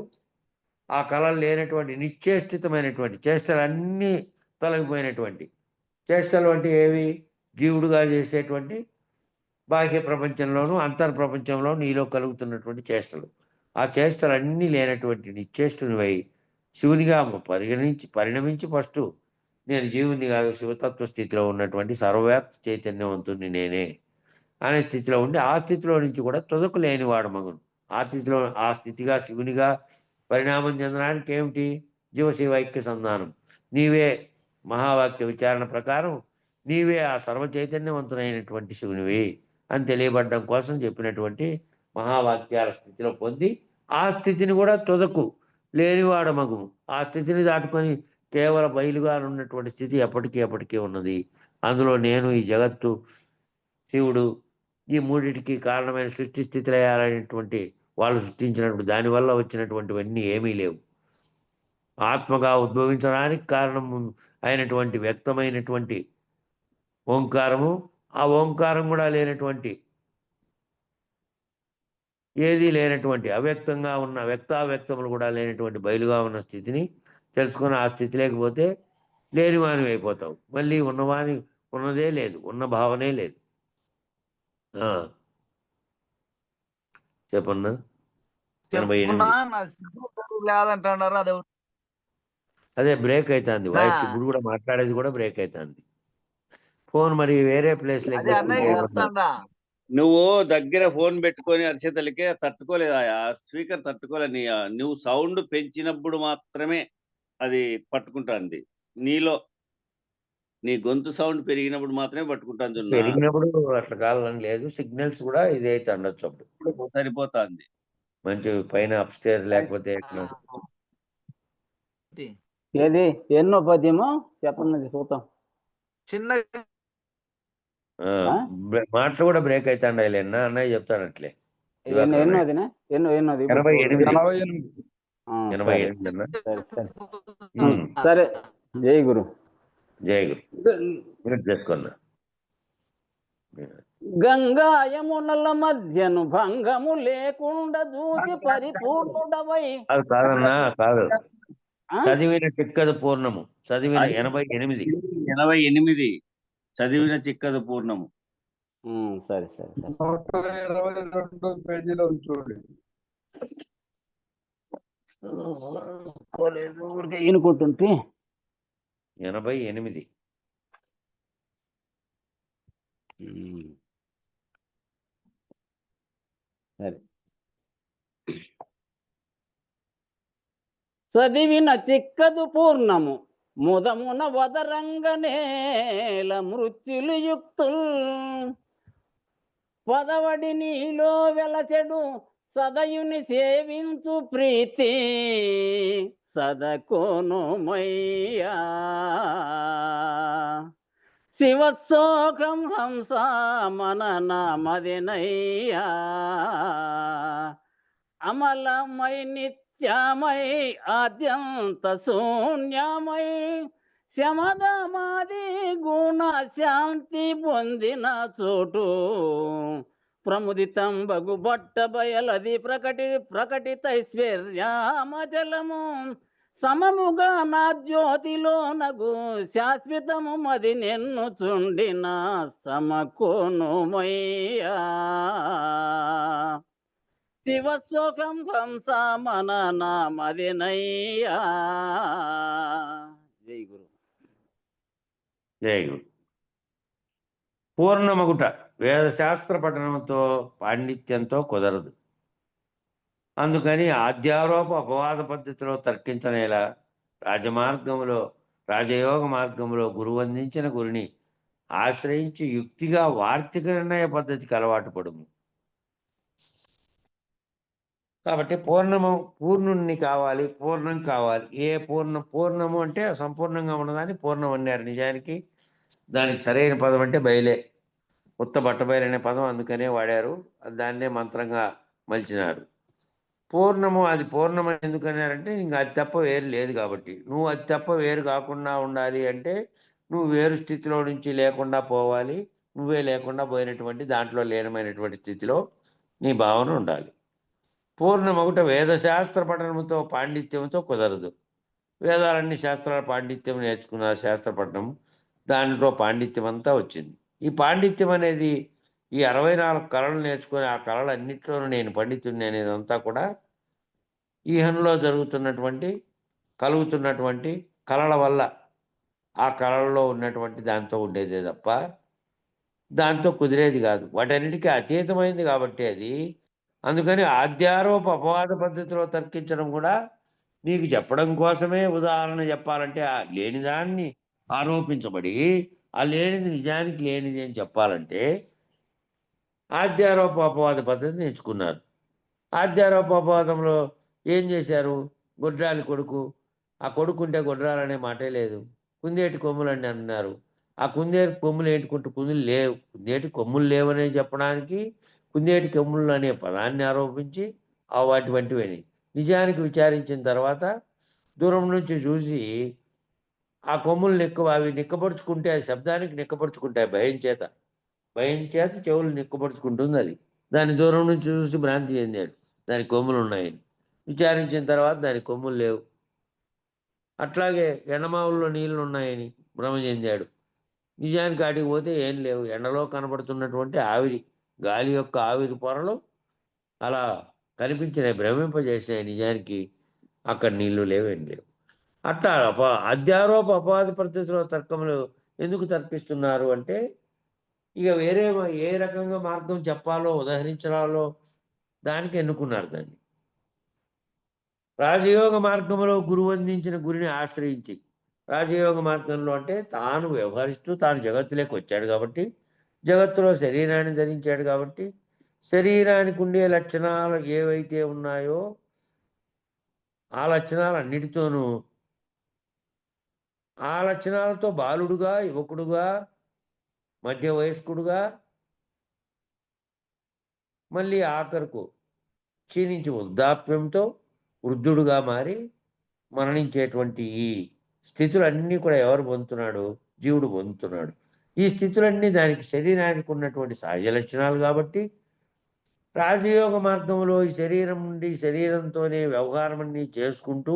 ఆ కళలు లేనటువంటి నిశ్చేష్టితమైనటువంటి చేష్టలన్నీ తొలగిపోయినటువంటి చేష్టలు అంటే ఏవి? జీవుడుగా చేసేటువంటి బాహ్య ప్రపంచంలోనూ అంతర్ప్రపంచంలో నీలో కలుగుతున్నటువంటి చేష్టలు. ఆ చేష్టలన్నీ లేనటువంటి నిశ్చేష్టునివై శివునిగా పరిణమించి ఫస్ట్ నేను జీవుని కాదు, శివతత్వ స్థితిలో ఉన్నటువంటి సర్వవ్యాప్త చైతన్యవంతుని నేనే అనే స్థితిలో ఉండి ఆ స్థితిలో నుంచి కూడా తొదకు లేనివాడు మగును. ఆ స్థితిగా శివునిగా పరిణామం చెందడానికి ఏమిటి? జీవశివైక్య సంధానం. నీవే మహావాక్య విచారణ ప్రకారం నీవే ఆ సర్వ చైతన్యవంతునైనటువంటి శివునివి అని తెలియబడడం కోసం చెప్పినటువంటి మహావాక్యాల స్థితిలో పొంది ఆ స్థితిని కూడా తుదకు లేనివాడ మగుము ఆ స్థితిని దాటుకొని కేవల బయలుగా ఉన్నటువంటి స్థితి ఎప్పటికీ ఉన్నది. అందులో నేను, ఈ జగత్తు, శివుడు, ఈ మూడిటికి కారణమైన సృష్టి స్థితిలయాలైనటువంటి వాళ్ళు సృష్టించినటువంటి దానివల్ల వచ్చినటువంటివన్నీ ఏమీ లేవు. ఆత్మగా ఉద్భవించడానికి కారణం అయినటువంటి వ్యక్తమైనటువంటి ఓంకారము, ఆ ఓంకారం కూడా లేనటువంటి ఏదీ లేనటువంటి అవ్యక్తంగా ఉన్న వ్యక్తావ్యక్తములు కూడా లేనటువంటి బయలుగా ఉన్న స్థితిని తెలుసుకొని ఆ స్థితి లేకపోతే లేనివాని అయిపోతావు. మళ్ళీ ఉన్నవాని ఉన్నదే లేదు, ఉన్న భావనే లేదు. చెప్పన్నా. 88
లేదంటున్నారు అదే
అదే బ్రేక్ అవుతుంది వాయిస్. ఇప్పుడు కూడా మాట్లాడేది కూడా బ్రేక్ అవుతుంది. ఫోన్ మరి వేరే ప్లేస్
అదే అన్నయ్య చెప్తాండా.
నువ్వు దగ్గర ఫోన్ పెట్టుకొని అరిచేతలకే తట్టుకోలేదా స్పీకర్ తట్టుకోలే. నువ్వు సౌండ్ పెంచినప్పుడు మాత్రమే అది పట్టుకుంటుంది. నీలో నీ గొంతు సౌండ్ పెరిగినప్పుడు మాత్రమే పట్టుకుంటాను.
పెరిగినప్పుడు అట్లా కావాలని లేదు, సిగ్నల్స్ కూడా ఇదైతే ఉండొచ్చు. అప్పుడు
సరిపోతుంది.
మంచి పైన అప్స్టేర్ లేకపోతే
ఏది ఎన్నో పద్యమో చెప్పన్నది చూద్దాం.
చిన్న
మాటలు కూడా బ్రేక్ అవుతాండాయి లేనా అన్నయ్య చెప్తాను అట్లే.
ఎన్నోది
88 అన్న.
సరే. జై గురు.
జై గురు చేసుకున్నా.
గంగా యమునల మధ్యను భంగము లేకుండా చూసి పరిపూర్ణుడవై.
అది కాదన్నా, కాదు. చదివిన చిక్కదు పూర్ణము. చదివిన
88 చదివిన చిక్కదు పూర్ణము.
సరే సరే సరే.
122 పేజీలో చూడండి.
ఈనుకుంటుంటే
88.
సరే. చదివిన చిక్కదు పూర్ణము ముదమున వదరంగనేల మృత్యులు యుక్తుల్ పదవడి నీలో వెలచెడు సదయుని సేవించు ప్రీతి సదకోనుమయ్యా శివశోకం హంస మనన మదినయ్యా అమలమై నిత్యమై ఆద్యంత శూన్యమై శమదమాది గుణ శాంతి పొందిన చోటు ప్రముదితం బగు బట్ట బయలది ప్రకటితైశ్వర్యామచలము సమముగా నా జ్యోతిలో నగు శాశ్వతము మది నిన్ను చుండిన సమకోనుమయ్యా శివశోకం హంస మనన మదినయ్యా. జై గురు.
జై గురు. పూర్ణమగుట వేదశాస్త్ర పఠనంతో పాండిత్యంతో కుదరదు. అందుకని ఆద్యారోప అపవాద పద్ధతిలో తర్కించనేలా రాజయోగ మార్గంలో గురువు అందించిన గురిని ఆశ్రయించి యుక్తిగా వార్తిక నిర్ణయ పద్ధతికి అలవాటు పడుము. కాబట్టి పూర్ణుణ్ణి కావాలి, పూర్ణం కావాలి. పూర్ణము అంటే సంపూర్ణంగా ఉన్నదాన్ని పూర్ణం అన్నారు. నిజానికి దానికి సరైన పదం అంటే బయలే. ఉత్త బట్టబయలు అనే పదం అందుకనే వాడారు. దాన్నే మంత్రంగా మలిచినారు. పూర్ణము అది పూర్ణం ఎందుకన్నారంటే ఇంకా అది తప్ప వేరు లేదు కాబట్టి. నువ్వు అది తప్ప వేరు కాకుండా ఉండాలి అంటే నువ్వు వేరు స్థితిలో నుంచి లేకుండా పోవాలి. నువ్వే లేకుండా పోయినటువంటి దాంట్లో లీనమైనటువంటి స్థితిలో నీ భావన ఉండాలి. పూర్ణమగుట వేదశాస్త్ర పఠనంతో పాండిత్యంతో కుదరదు. వేదాలన్నీ శాస్త్రాల పాండిత్యం నేర్చుకున్నారు. శాస్త్ర పఠనం దాంట్లో పాండిత్యం అంతా వచ్చింది. ఈ పాండిత్యం అనేది ఈ 64 కళలు నేర్చుకొని ఆ కళలన్నింటిలోనూ నేను పండితుడిని అనేదంతా కూడా ఈహంలో కలుగుతున్నటువంటి కళల వల్ల ఆ కళల్లో ఉన్నటువంటి దాంతో ఉండేదే తప్ప దాంతో కుదిరేది కాదు. వాటన్నిటికీ అతీతమైంది కాబట్టి అది. అందుకని ఆద్యారోప అపవాద పద్ధతిలో తర్కించడం కూడా నీకు చెప్పడం కోసమే. ఉదాహరణ చెప్పాలంటే లేనిదాన్ని ఆరోపించబడి ఆ లేనిది నిజానికి లేనిది అని చెప్పాలంటే ఆధ్యారోపవాద పద్ధతిని ఎంచుకున్నారు. ఆధ్యారోపవాదంలో ఏం చేశారు? గొడ్రాలి కొడుకు, ఆ కొడుకుంటే గొడ్రాలనే మాటే లేదు. కుందేటి కొమ్ములని అన్నారు. ఆ కుందేటి కొమ్ములు ఏంటుకుంటూ కుందులు లేవు. కుందేటి కొమ్ములు లేవనే చెప్పడానికి కుందేటి కొమ్ములు అనే పదాన్ని ఆరోపించి వాటివంటివని. నిజానికి విచారించిన తర్వాత దూరం నుంచి చూసి ఆ కొమ్ములు అవి నిక్కబరుచుకుంటే, ఆ శబ్దానికి నిక్కబరుచుకుంటాయి భయం చేత. భయం చేత చెవులు నిక్కబరుచుకుంటుంది అది. దాన్ని దూరం నుంచి చూసి భ్రాంతి చెందాడు దానికి కొమ్ములు ఉన్నాయని. విచారించిన తర్వాత దానికి కొమ్ములు లేవు. అట్లాగే ఎండమావుల్లో నీళ్లు ఉన్నాయని భ్రమ చెందాడు. నిజానికి ఆటికి పోతే ఏం లేవు. ఎండలో కనబడుతున్నటువంటి ఆవిరి, గాలి యొక్క ఆవిరి పొరలు అలా కనిపించినాయి, భ్రమింపజేసినాయి. నిజానికి అక్కడ నీళ్లు లేవు, ఏం లేవు. అట్లా అధ్యారోప అపవాద పద్ధతిలో తర్కములు ఎందుకు తర్కిస్తున్నారు అంటే, ఇక వేరే ఏ రకంగా మార్గం చెప్పాలో ఉదహరించాలో దానికి ఎన్నుకున్నారు దాన్ని. రాజయోగ మార్గంలో గురువు అందించిన గురిని ఆశ్రయించి, రాజయోగ మార్గంలో అంటే తాను వ్యవహరిస్తూ తాను జగత్తులోకి వచ్చాడు కాబట్టి, జగత్తులో శరీరాన్ని ధరించాడు కాబట్టి, శరీరానికి ఉండే లక్షణాలు ఏవైతే ఉన్నాయో ఆ లక్షణాలన్నిటితోనూ, ఆ లక్షణాలతో బాలుడుగా, యువకుడుగా, మధ్య వయస్కుడుగా, మళ్ళీ ఆఖరుకు క్షీణించి వృద్ధాప్యంతో వృద్ధుడుగా మారి మరణించేటువంటి ఈ స్థితులన్నీ కూడా ఎవరు పొందుతున్నాడు? జీవుడు పొందుతున్నాడు. ఈ స్థితులన్నీ దానికి శరీరానికి ఉన్నటువంటి సహజ లక్షణాలు కాబట్టి, రాజయోగ మార్గంలో ఈ శరీరం నుండి శరీరంతోనే వ్యవహారం అన్నీ చేసుకుంటూ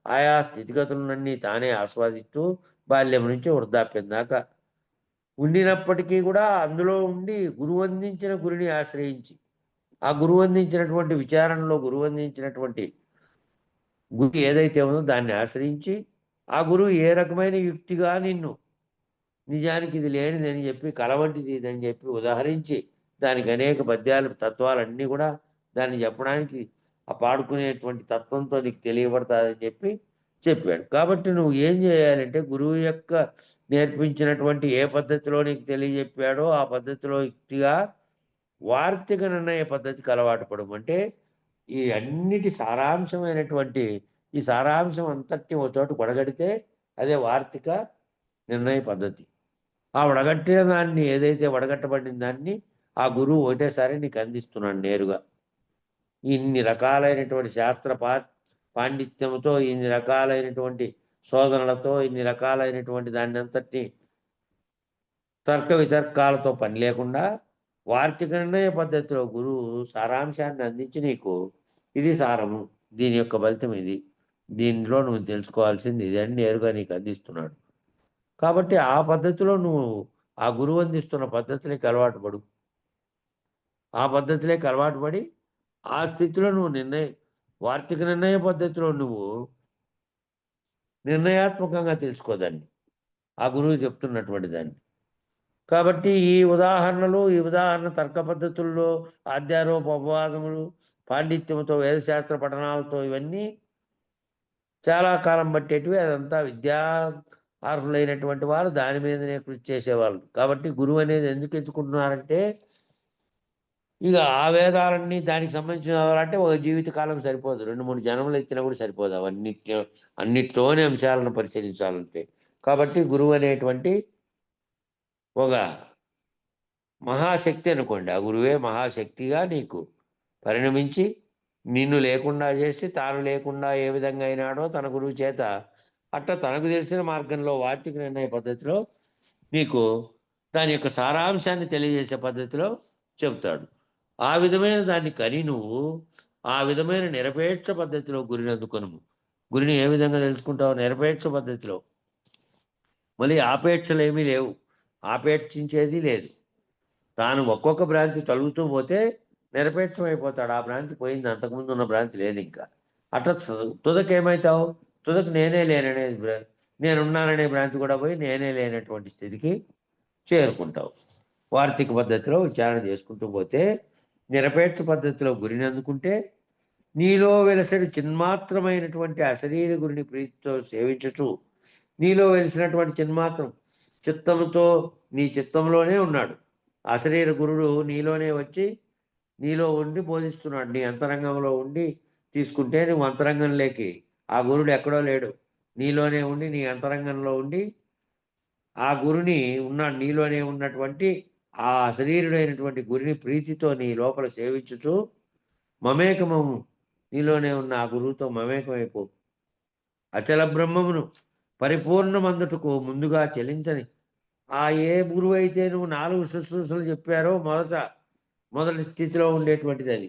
ఆయా స్థితిగతులన్నీ తానే ఆస్వాదిస్తూ బాల్యం నుంచి వృద్ధాప్యం దాకా ఉండినప్పటికీ కూడా అందులో ఉండి గురువు అందించిన గురిని ఆశ్రయించి, ఆ గురువు అందించినటువంటి విచారణలో గురువు అందించినటువంటి గురి ఏదైతే ఉందో దాన్ని ఆశ్రయించి, ఆ గురువు ఏ రకమైన యుక్తిగా నిన్ను నిజానికి ఇది లేనిదని చెప్పి, కలవంటిది ఇదని చెప్పి ఉదాహరించి, దానికి అనేక పద్యాలు తత్వాలన్నీ కూడా దాన్ని చెప్పడానికి ఆ పాడుకునేటువంటి తత్వంతో నీకు తెలియబడతాదని చెప్పి చెప్పాడు. కాబట్టి నువ్వు ఏం చేయాలంటే, గురువు యొక్క నేర్పించినటువంటి ఏ పద్ధతిలో నీకు తెలియజెప్పాడో ఆ పద్ధతిలో యుక్తిగా వార్తిక నిర్ణయ పద్ధతికి అలవాటు పడమంటే, ఈ అన్నిటి సారాంశమైనటువంటి ఈ సారాంశం అంతటిని ఒక చోట వడగడితే అదే వార్తిక నిర్ణయ పద్ధతి. ఆ వడగట్టిన దాన్ని, ఏదైతే వడగట్టబడిన దాన్ని ఆ గురువు ఒకటేసారి నీకు అందిస్తున్నాడు నేరుగా. ఇన్ని రకాలైనటువంటి శాస్త్ర పాండిత్యంతో, ఇన్ని రకాలైనటువంటి శోధనలతో, ఇన్ని రకాలైనటువంటి దాన్ని అంతటిని తర్క వితర్కాలతో పని లేకుండా వార్తిక నిర్ణయ పద్ధతిలో గురువు సారాంశాన్ని అందించి నీకు ఇది సారము, దీని యొక్క ఫలితం ఇది, దీనిలో నువ్వు తెలుసుకోవాల్సింది ఇది అని నేరుగా నీకు అందిస్తున్నాడు. కాబట్టి ఆ పద్ధతిలో నువ్వు ఆ గురువు అందిస్తున్న పద్ధతిలోకి అలవాటు పడు. ఆ పద్ధతిలోకి అలవాటు పడి ఆ స్థితిలో నువ్వు వార్తిక నిర్ణయ పద్ధతిలో నువ్వు నిర్ణయాత్మకంగా తెలుసుకోదాన్ని, ఆ గురువు చెప్తున్నటువంటి దాన్ని. కాబట్టి ఈ ఉదాహరణ తర్క పద్ధతుల్లో ఆధ్యారోప అపవాదములు, పాండిత్యంతో, వేదశాస్త్ర పఠనాలతో ఇవన్నీ చాలా కాలం పట్టేటివి. అదంతా అర్హులైనటువంటి వారు దాని మీదనే కృషి చేసేవాళ్ళు. కాబట్టి గురువు అనేది ఎందుకు ఎంచుకుంటున్నారంటే, ఇక ఆ వేదాలన్నీ దానికి సంబంధించిన అంటే ఒక జీవితకాలం సరిపోదు, 2-3 జన్మలు ఎత్తినా కూడా సరిపోదు అన్నిట్లోనే అంశాలను పరిశీలించాలంటే. కాబట్టి గురువు అనేటువంటి ఒక మహాశక్తి అనుకోండి. ఆ గురువే మహాశక్తిగా నీకు పరిణమించి నిన్ను లేకుండా చేసి, తాను లేకుండా ఏ విధంగా అయినాడో తన గురువు చేత అట్లా తనకు తెలిసిన మార్గంలో వార్తిక నిర్ణయ పద్ధతిలో నీకు దాని యొక్క సారాంశాన్ని తెలియజేసే పద్ధతిలో చెబుతాడు. ఆ విధమైన దాన్ని కని నువ్వు ఆ విధమైన నిరపేక్ష పద్ధతిలో గురిని అందుకొను. గురిని ఏ విధంగా తెలుసుకుంటావు? నిరపేక్ష పద్ధతిలో. మళ్ళీ ఆపేక్షలు ఏమీ లేవు, ఆపేక్షించేది లేదు. తాను ఒక్కొక్క భ్రాంతి తొలుగుతూ పోతే నిరపేక్షం అయిపోతాడు. ఆ భ్రాంతి పోయింది, అంతకుముందు ఉన్న భ్రాంతి లేదు ఇంకా. అట్లా తుదకేమవుతావు? తుదకు నేనే లేననేది నేనున్నాననే భ్రాంతి కూడా పోయి నేనే లేనటువంటి స్థితికి చేరుకుంటావు. వార్తిక పద్ధతిలో విచారణ చేసుకుంటూ పోతే, నిరపేక్ష పద్ధతిలో గురిని అందుకుంటే, నీలో వెలసడు చిన్మాత్రమైనటువంటి అశరీర గురిని ప్రీతితో సేవించచ్చు నీలో వెలిసినటువంటి చిన్మాత్రం చిత్తముతో నీ చిత్తంలోనే ఉన్నాడు. అశరీర గురుడు నీలోనే వచ్చి నీలో ఉండి బోధిస్తున్నాడు. నీ అంతరంగంలో ఉండి తీసుకుంటే నువ్వు అంతరంగంలోకి ఆ గురుడు ఎక్కడో లేడు, నీలోనే ఉండి నీ అంతరంగంలో ఉండి ఆ గురుని ఉన్నాడు. నీలోనే ఉన్నటువంటి ఆ శరీరుడైనటువంటి గురిని ప్రీతితో నీ లోపల సేవించుచు మమేకమము, నీలోనే ఉన్న ఆ గురువుతో మమేకమైపో. అచల బ్రహ్మమును పరిపూర్ణమందుటకు ముందుగా చెలించని ఆ ఏ గురువు అయితే నువ్వు 4 శుశ్రూషలు చెప్పారో మొదటి స్థితిలో ఉండేటువంటిది అది.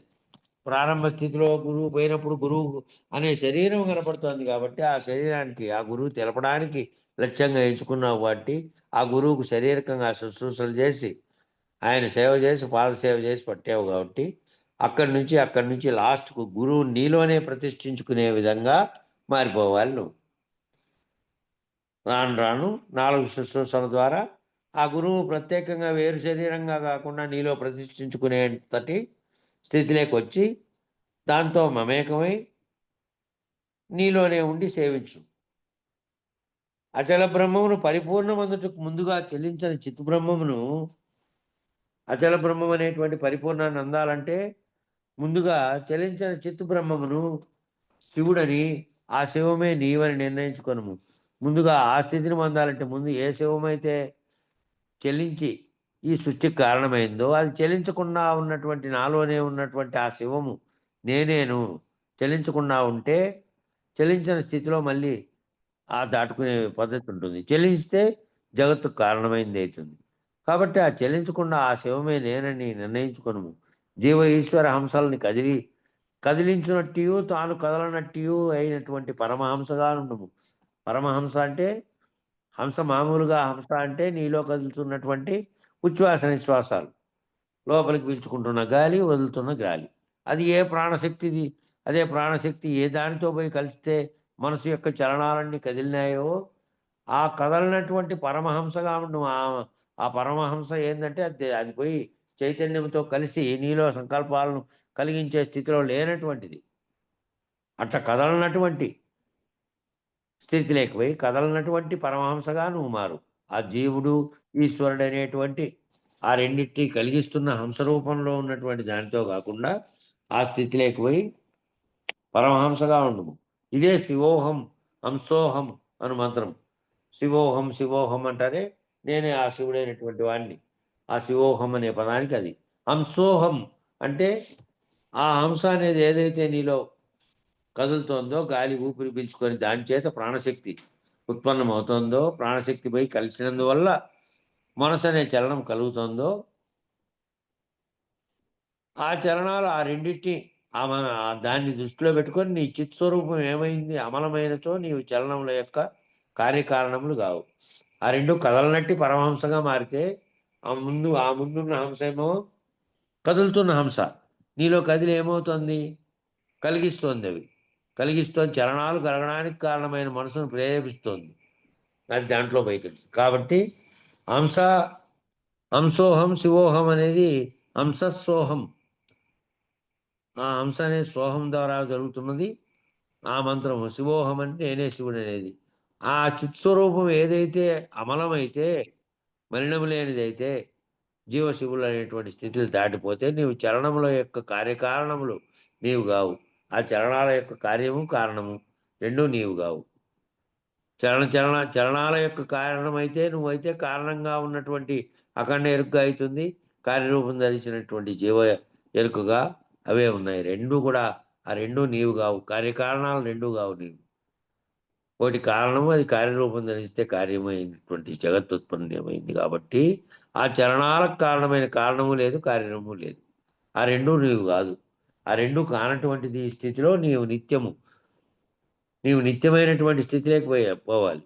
ప్రారంభ స్థితిలో గురువు పోయినప్పుడు గురువు అనే శరీరం కనపడుతోంది కాబట్టి ఆ శరీరానికి ఆ గురువు తెలపడానికి లక్ష్యంగా ఎంచుకున్నావు కాబట్టి ఆ గురువుకు శారీరకంగా శుశ్రూషలు చేసి ఆయన సేవ చేసి పాదసేవ చేసి పట్టావు కాబట్టి అక్కడి నుంచి లాస్ట్కు గురువు నీలోనే ప్రతిష్ఠించుకునే విధంగా మారిపోవాలి నువ్వు. రాను రాను 4 శుశ్రూషల ద్వారా ఆ గురువు ప్రత్యేకంగా వేరు శరీరంగా కాకుండా నీలో ప్రతిష్ఠించుకునేంతటి స్థితిలోకి వచ్చి దాంతో మమేకమై నీలోనే ఉండి సేవించు. అచల బ్రహ్మమును పరిపూర్ణమందుటకు ముందుగా చెల్లించని చిత్తుబ్రహ్మమును, అచల బ్రహ్మం అనేటువంటి పరిపూర్ణాన్ని అందాలంటే ముందుగా చెల్లించని చిత్తుబ్రహ్మమును శివుడని, ఆ శివమే నీవని నిర్ణయించుకొనుము. ముందుగా ఆ స్థితిని పొందాలంటే ముందు ఏ శివమైతే చెల్లించి ఈ సృష్టికి కారణమైందో అది చెల్లించకుండా ఉన్నటువంటి నాలోనే ఉన్నటువంటి ఆ శివము నేనేను చెల్లించకుండా ఉంటే చెల్లించిన స్థితిలో మళ్ళీ ఆ దాటుకునే పద్ధతి ఉంటుంది. చెల్లిస్తే జగత్తుకు కారణమైంది అవుతుంది. కాబట్టి ఆ చెల్లించకుండా ఆ శివమే నేనని నిర్ణయించుకొనుము. జీవ ఈశ్వర హంసల్ని కదిలించినట్టు తాను కదలనట్టు అయినటువంటి పరమహంసగా ఉండము. పరమహంస అంటే హంస మామూలుగా హంస అంటే నీలో కదులుతున్నటువంటి ఉచ్ఛ్వాస నిశ్వాసాలు, లోపలికి పీల్చుకుంటున్న గాలి, వదులుతున్న గాలి. అది ఏ ప్రాణశక్తిది, అదే ప్రాణశక్తి ఏ దానితో పోయి కలిస్తే మనసు యొక్క చలనాలన్నీ కదిలినాయో ఆ కదలినటువంటి పరమహంసగా ఉండు. ఆ పరమహంస ఏంటంటే అది పోయి చైతన్యంతో కలిసి నీలో సంకల్పాలను కలిగించే స్థితిలో లేనటువంటిది. అట్లా కదలనటువంటి స్థితి లేకపోయి కదలనటువంటి పరమహంసగా నువ్వు మారు. ఆ జీవుడు ఈశ్వరుడు అనేటువంటి ఆ రెండింటినీ కలిగిస్తున్న హంస రూపంలో ఉన్నటువంటి దానితో కాకుండా ఆ స్థితి లేకపోయి పరమహంసగా ఉండుము. ఇదే శివోహం హంసోహం అను మంత్రం. శివోహం శివోహం అంటారే నేనే ఆ శివుడైనటువంటి వాడిని. ఆ శివోహం అనే పదానికి అది. హంసోహం అంటే ఆ హంస అనేది ఏదైతే నీలో కదులుతోందో, గాలి ఊపిరి పీల్చుకొని దాని చేత ప్రాణశక్తి ఉత్పన్నమవుతోందో, ప్రాణశక్తి పోయి కలిసినందువల్ల మనసు అనే చలనం కలుగుతోందో, ఆ చలనాలు ఆ రెండింటిని దాన్ని దృష్టిలో పెట్టుకొని నీ చిత్స్వరూపం ఏమైంది అమలమైనచో నీవు చలనముల యొక్క కార్యకారణములు కావు. ఆ రెండు కదలనట్టి పరమహంసగా మారితే ఆ ముందున్న హంస ఏమో కదులుతున్న హంస. నీలో కదిలి ఏమవుతుంది? కలిగిస్తోంది. చలనాలు కలగడానికి కారణమైన మనసును ప్రేరేపిస్తోంది. అది దాంట్లో పైకి కాబట్టి హంసోహం శివోహం అనేది హంసస్సోహం. ఆ హంస అనే సోహం ద్వారా జరుగుతున్నది ఆ మంత్రం. శివోహం అంటే నేనే శివుడు అనేది. ఆ చిత్స్వరూపం ఏదైతే అమలమైతే మలినము లేనిదైతే జీవశివులు అనేటువంటి స్థితులు దాటిపోతే నీవు చలనముల యొక్క కార్యకారణములు నీవు కావు. ఆ చలనాల యొక్క కార్యము కారణము రెండూ నీవు కావు. చలనాల యొక్క కారణమైతే నువ్వైతే కారణంగా ఉన్నటువంటి అఖండ ఎరుక అవుతుంది. కార్యరూపం ధరించినటువంటి జీవ ఎరుకగా అవే ఉన్నాయి. రెండూ కూడా ఆ రెండూ నీవు కావు. కార్యకారణాలు రెండూ కావు నీవు. ఒకటి కారణము, అది కార్యరూపం ధరిస్తే కార్యమైనటువంటి జగత్తుత్పన్నమైంది కాబట్టి ఆ చలనాలకు కారణమైన కారణము లేదు, కార్యము లేదు. ఆ రెండూ నీవు కాదు. ఆ రెండూ కానటువంటిది స్థితిలో నీవు నిత్యమైనటువంటి స్థితిలోకి పోవాలి.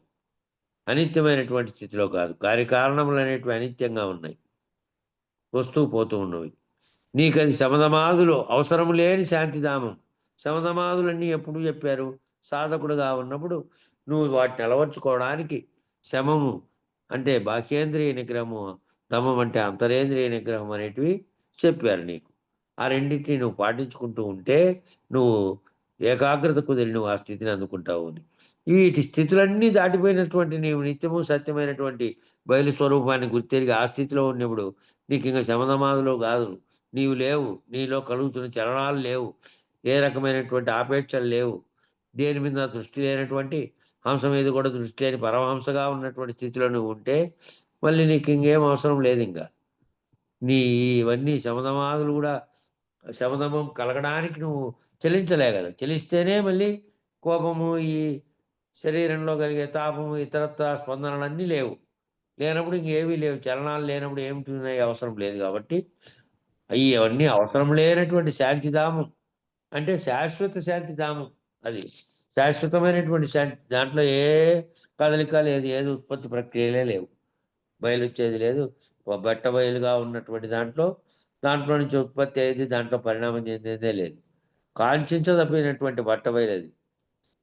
అనిత్యమైనటువంటి స్థితిలో కాదు. కార్యకారణములు అనేటివి అనిత్యంగా ఉన్నాయి, వస్తూ పోతూ ఉన్నవి. నీకు అది శమధమాదులు అవసరము లేని శాంతిధామం. శమధమాదులన్నీ ఎప్పుడు చెప్పారు? సాధకుడుగా ఉన్నప్పుడు నువ్వు వాటిని అలవర్చుకోవడానికి శమము అంటే బాహ్యేంద్రియ నిగ్రహము, దమం అంటే అంతరేంద్రియ నిగ్రహం అనేటివి చెప్పారు నీకు. ఆ రెండింటిని నువ్వు పాటించుకుంటూ ఉంటే నువ్వు ఏకాగ్రత కుదిరి నువ్వు ఆ స్థితిని అందుకుంటావు. వీటి స్థితులన్నీ దాటిపోయినటువంటి నీవు నిత్యము సత్యమైనటువంటి బయలు స్వరూపాన్ని గుర్తెరిగి ఆ స్థితిలో ఉన్నప్పుడు నీకు ఇంకా శమధమాదులు కాదు, నీవు లేవు, నీలో కలుగుతున్న చలనాలు లేవు, ఏ రకమైనటువంటి ఆపేక్షలు లేవు, దేని మీద దృష్టి లేనటువంటి హంస మీద కూడా దృష్టి లేని పరమహంసగా ఉన్నటువంటి స్థితిలో నువ్వు ఉంటే మళ్ళీ నీకు ఇంకేం అవసరం లేదు. ఇంకా నీ ఇవన్నీ శమధమాదులు కూడా శమధమం కలగడానికి నువ్వు చెలించలే కదా, చెలిస్తేనే మళ్ళీ కోపము, ఈ శరీరంలో కలిగే తాపము, ఇతరత్ర స్పందనలన్నీ లేవు. లేనప్పుడు ఇంకేమీ లేవు, చలనాలు లేనప్పుడు ఏమిటి ఉన్నాయి, అవసరం లేదు. కాబట్టి అవన్నీ అవసరం లేనటువంటి శాంతిధామం అంటే శాశ్వత శాంతిధామం. అది శాశ్వతమైనటువంటి శాంతి. దాంట్లో ఏ కదలిక లేదు, ఏది ఉత్పత్తి ప్రక్రియలే లేవు, బయలుచ్చేది లేదు. బట్ట బయలుగా ఉన్నటువంటి దాంట్లో నుంచి ఉత్పత్తి అయ్యేది, దాంట్లో పరిణామం చెందేదే లేదు. కాంక్షించదగినటువంటి బట్ట బయలు అది,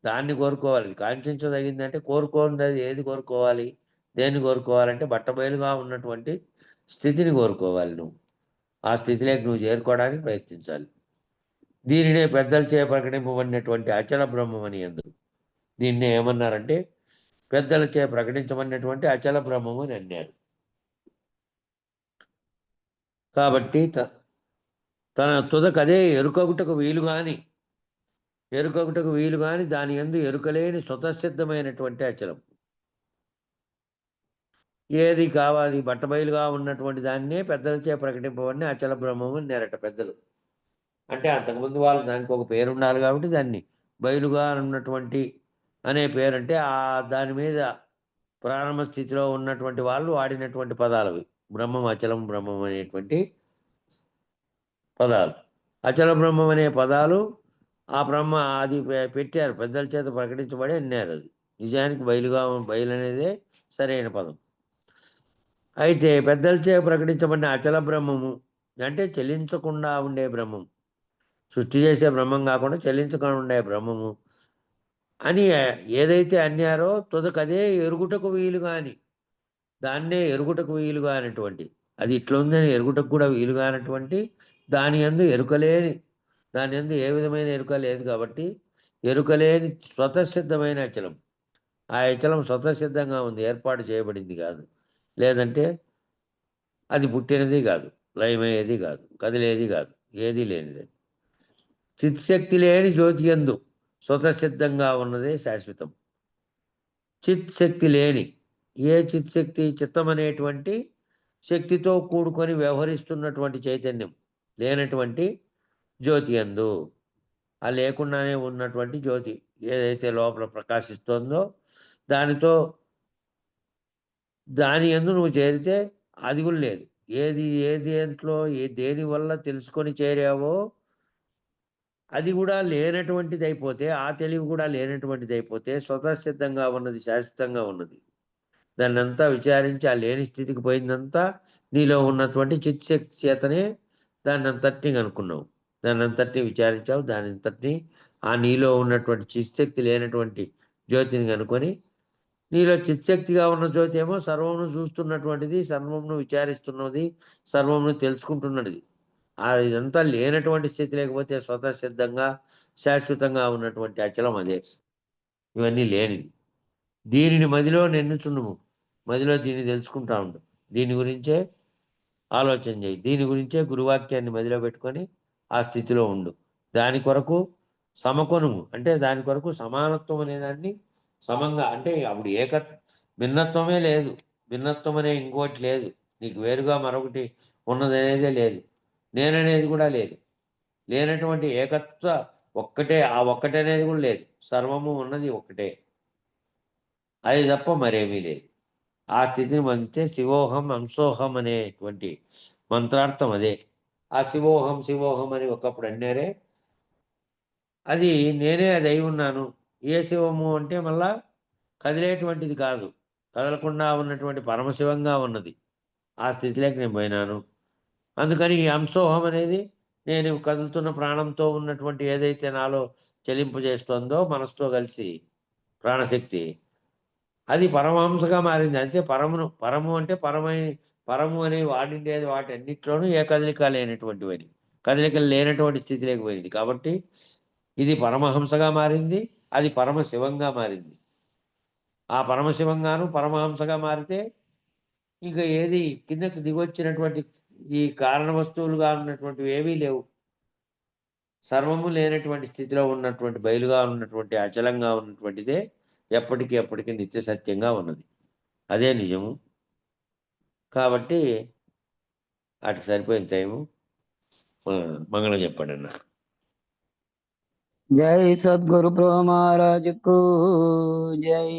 దాన్ని కోరుకోవాలి. కాంక్షించదగిందంటే కోరుకోనిది ఏది కోరుకోవాలి, దేన్ని కోరుకోవాలంటే బట్ట బయలుగా ఉన్నటువంటి స్థితిని కోరుకోవాలి. నువ్వు ఆ స్థితిలోకి నువ్వు చేరుకోవడానికి ప్రయత్నించాలి. దీనినే పెద్దలచే ప్రకటింపబడినటువంటి అచల బ్రహ్మం అని ఎందుకు దీన్నే ఏమన్నారంటే పెద్దలచే ప్రకటించబడినటువంటి అచల బ్రహ్మం అని అన్నారు. కాబట్టి తన తుదకదే ఎరుకగుటకు వీలు గాని దాని యందు ఎరుకలేని స్వతసిద్ధమైనటువంటి అచలం. ఏది కావాలి, బట్టబయలుగా ఉన్నటువంటి దాన్నే పెద్దలచే ప్రకటింపబడిన అచల బ్రహ్మము అన్నారట పెద్దలు. అంటే అంతకుముందు వాళ్ళు దానికి ఒక పేరు ఉండాలి కాబట్టి దాన్ని బయలుగా ఉన్నటువంటి అనే పేరు, అంటే దాని మీద ప్రారంభ స్థితిలో ఉన్నటువంటి వాళ్ళు వాడినటువంటి పదాలవి. బ్రహ్మం, అచలం బ్రహ్మం అనేటువంటి పదాలు. అచల బ్రహ్మం అనే పదాలు ఆ బ్రహ్మ అది పెట్టారు, పెద్దల చేత ప్రకటించబడి అన్నారు. అది నిజానికి బయలు అనేదే సరైన పదం. అయితే పెద్దలచే ప్రకటించబడిన అచల బ్రహ్మము అంటే చెల్లించకుండా ఉండే బ్రహ్మం, సృష్టి చేసే బ్రహ్మం కాకుండా చెల్లించకుండా ఉండే బ్రహ్మము అని ఏదైతే అన్నారో తుదకదే ఎరుగుటకు వీలు కాని దాన్నే ఎరుగుటకు వీలు కానటువంటి, అది ఇట్లా ఉందని ఎరుగుటకు కూడా వీలు కానటువంటి దాని యందు ఎరుకలేని, దాని యందు ఏ విధమైన ఎరుక లేదు కాబట్టి ఎరుకలేని స్వతసిద్ధమైన అచలం. ఆ అచలం స్వతసిద్ధంగా ఉంది, ఏర్పాటు చేయబడింది కాదు. లేదంటే అది పుట్టినది కాదు, లయమయ్యేది కాదు, కదిలేది కాదు, ఏది లేనిది. చిత్శక్తి లేని జ్యోతి యందు స్వతసిద్ధంగా ఉన్నదే శాశ్వతం. చిత్శక్తి లేని, ఏ చిత్శక్తి, చిత్తం అనేటువంటి శక్తితో కూడుకొని వ్యవహరిస్తున్నటువంటి చైతన్యం లేనటువంటి జ్యోతి యందు, ఆ లేకుండానే ఉన్నటువంటి జ్యోతి ఏదైతే లోపల ప్రకాశిస్తోందో దాని యందు నువ్వు చేరితే అది కూడా లేదు. దేంట్లో దేని వల్ల తెలుసుకొని చేరావో అది కూడా లేనటువంటిది అయిపోతే, ఆ తెలివి కూడా లేనటువంటిది అయిపోతే స్వతసిద్ధంగా ఉన్నది, శాశ్వతంగా ఉన్నది. దాన్నంతా విచారించి ఆ లేని స్థితికి పోయిందంతా నీలో ఉన్నటువంటి చిత్శక్తి చేతనే దాన్నంతటినీ కనుక్కున్నావు, దాన్నంతటినీ విచారించావు, దానంతటినీ ఆ నీలో ఉన్నటువంటి చిత్శక్తి లేనటువంటి జ్యోతిని కనుక్కొని, నీలో చిత్శక్తిగా ఉన్న జ్యోతి ఏమో సర్వమును చూస్తున్నటువంటిది, సర్వమును విచారిస్తున్నది, సర్వమును తెలుసుకుంటున్నది. ఇదంతా లేనటువంటి స్థితి లేకపోతే స్వతసిద్ధంగా శాశ్వతంగా ఉన్నటువంటి అచలం అదే. ఇవన్నీ లేనిది. దీనిని మదిలో నెన్నుచుండుము, మదిలో దీన్ని తెలుసుకుంటా ఉండు, దీని గురించే ఆలోచన చేయి, దీని గురించే గురువాక్యాన్ని మదిలో పెట్టుకొని ఆ స్థితిలో ఉండు. దాని కొరకు సమకొనుము, అంటే దాని కొరకు సమానత్వం అనేదాన్ని సమంగా, అంటే అప్పుడు భిన్నత్వమే లేదు, భిన్నత్వం అనే ఇంకోటి లేదు, నీకు వేరుగా మరొకటి ఉన్నది అనేదే లేదు, నేననేది కూడా లేదు, లేనటువంటి ఏకత్వ ఒక్కటే, ఆ ఒక్కటే అనేది కూడా లేదు, సర్వము ఉన్నది ఒక్కటే, అది తప్ప మరేమీ లేదు. ఆ స్థితిని పొందితే శివోహం అంశోహం అనేటువంటి మంత్రార్థం అదే. ఆ శివోహం శివోహం అని ఒకప్పుడు అన్నారే, అది నేనే అది అయి ఉన్నాను. ఏ శివము అంటే మళ్ళా కదిలేటువంటిది కాదు, కదలకుండా ఉన్నటువంటి పరమశివంగా ఉన్నది. ఆ స్థితిలోకి నేను పోయినాను. అందుకని ఈ అంశోహం అనేది నేను కదులుతున్న ప్రాణంతో ఉన్నటువంటి ఏదైతే నాలో చెలింపజేస్తోందో మనసుతో కలిసి ప్రాణశక్తి, అది పరమహంసగా మారింది. అంటే పరము అంటే పరము అనే వాడిండేది వాటన్నిటిలోనూ ఏ కదలిక లేనటువంటివని, కదలికలు లేనటువంటి స్థితిలోకి పోయింది. కాబట్టి ఇది పరమహంసగా మారింది, అది పరమశివంగా మారింది. ఆ పరమశివంగాను పరమహంసగా మారితే ఇక ఏది కిందకి దిగొచ్చినటువంటి ఈ కారణ వస్తువులుగా ఉన్నటువంటివి ఏవీ లేవు. సర్వము లేనటువంటి స్థితిలో ఉన్నటువంటి బయలుగా ఉన్నటువంటి అచలంగా ఉన్నటువంటిదే ఎప్పటికీ ఎప్పటికీ నిత్య సత్యంగా ఉన్నది. అదే నిజము. కాబట్టి అటు సరిపోయిన టైము. మంగళం చెప్పండి అన్న.
జై సద్గురు ప్రభు మహారాజుకు జై.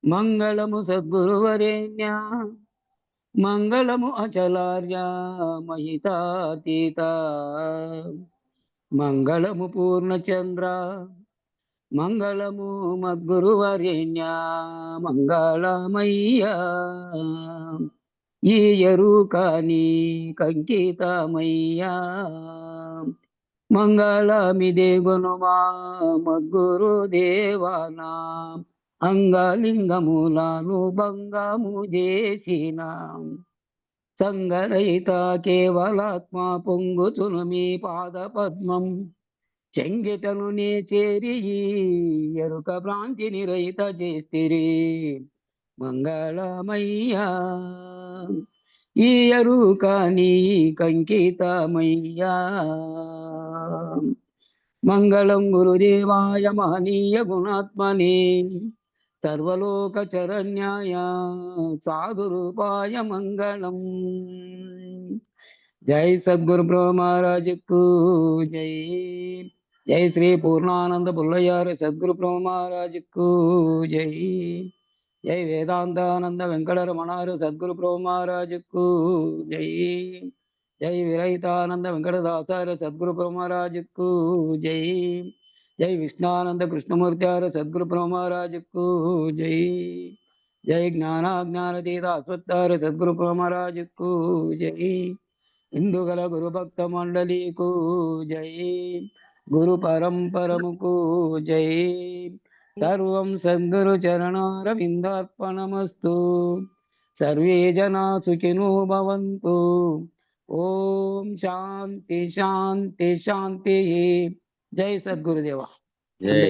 మంగళము సద్గురు వరేణ్య, మంగళము అచలార్య మహితాతీత, మంగళము పూర్ణచంద్ర, మంగళము మద్గురు వరేణ్య, మంగళమయ్యా. ఈ ఎరుకని కంకితమయ్యా, మంగళమిదే గుణమా మద్గురు దేవానా, అంగలింగములను భంగము చేసిన సంగరహిత కేవలాత్మ పొంగుచును మీ పాద పద్మం, చెంగిటను నే చేరి ఈ ఎరుక భ్రాంతిని రహిత చేస్తిరి, మంగళమయ్యా. ఈ ఎరుక నీ కంకితమయ్యా. మంగళం గురుదేవాయ మహనీయ గుణాత్మనే, సర్వలోక చరణ్యాయ సాధు రూపాయ మంగళం. జై సద్గురు బ్రహ్మ మహారాజుకు జై. జై శ్రీ పూర్ణానంద పుల్లయ్యారు సద్గురు బ్రహ్మ మహారాజుకు జై. జై వేదాంతానంద వెంకటరమణారు సద్గురు బ్రహ్మ మహారాజుకు జై. జై విరహితానంద వెంకటదాసారు సద్గురు బ్రహ్మ మహారాజుకు జై. జై విష్ణానంద కృష్ణమూర్తి సద్గురు బ్రహ్మ మహారాజుకు జై. జై జ్ఞానాజ్ఞానతీత అశ్వత్థారు సద్గురు బ్రహ్మ మహారాజుకు జై. హిందుగల గురు భక్త మండలికు జై. గురు పరంపరముకు జై. సర్వం సద్గురు చరణారవిందార్పణమస్తు. సర్వే జనా సుఖినో భవంతు. ఓం శాంతి శాంతి శాంతి. జై సద్గురుదేవ.
జై.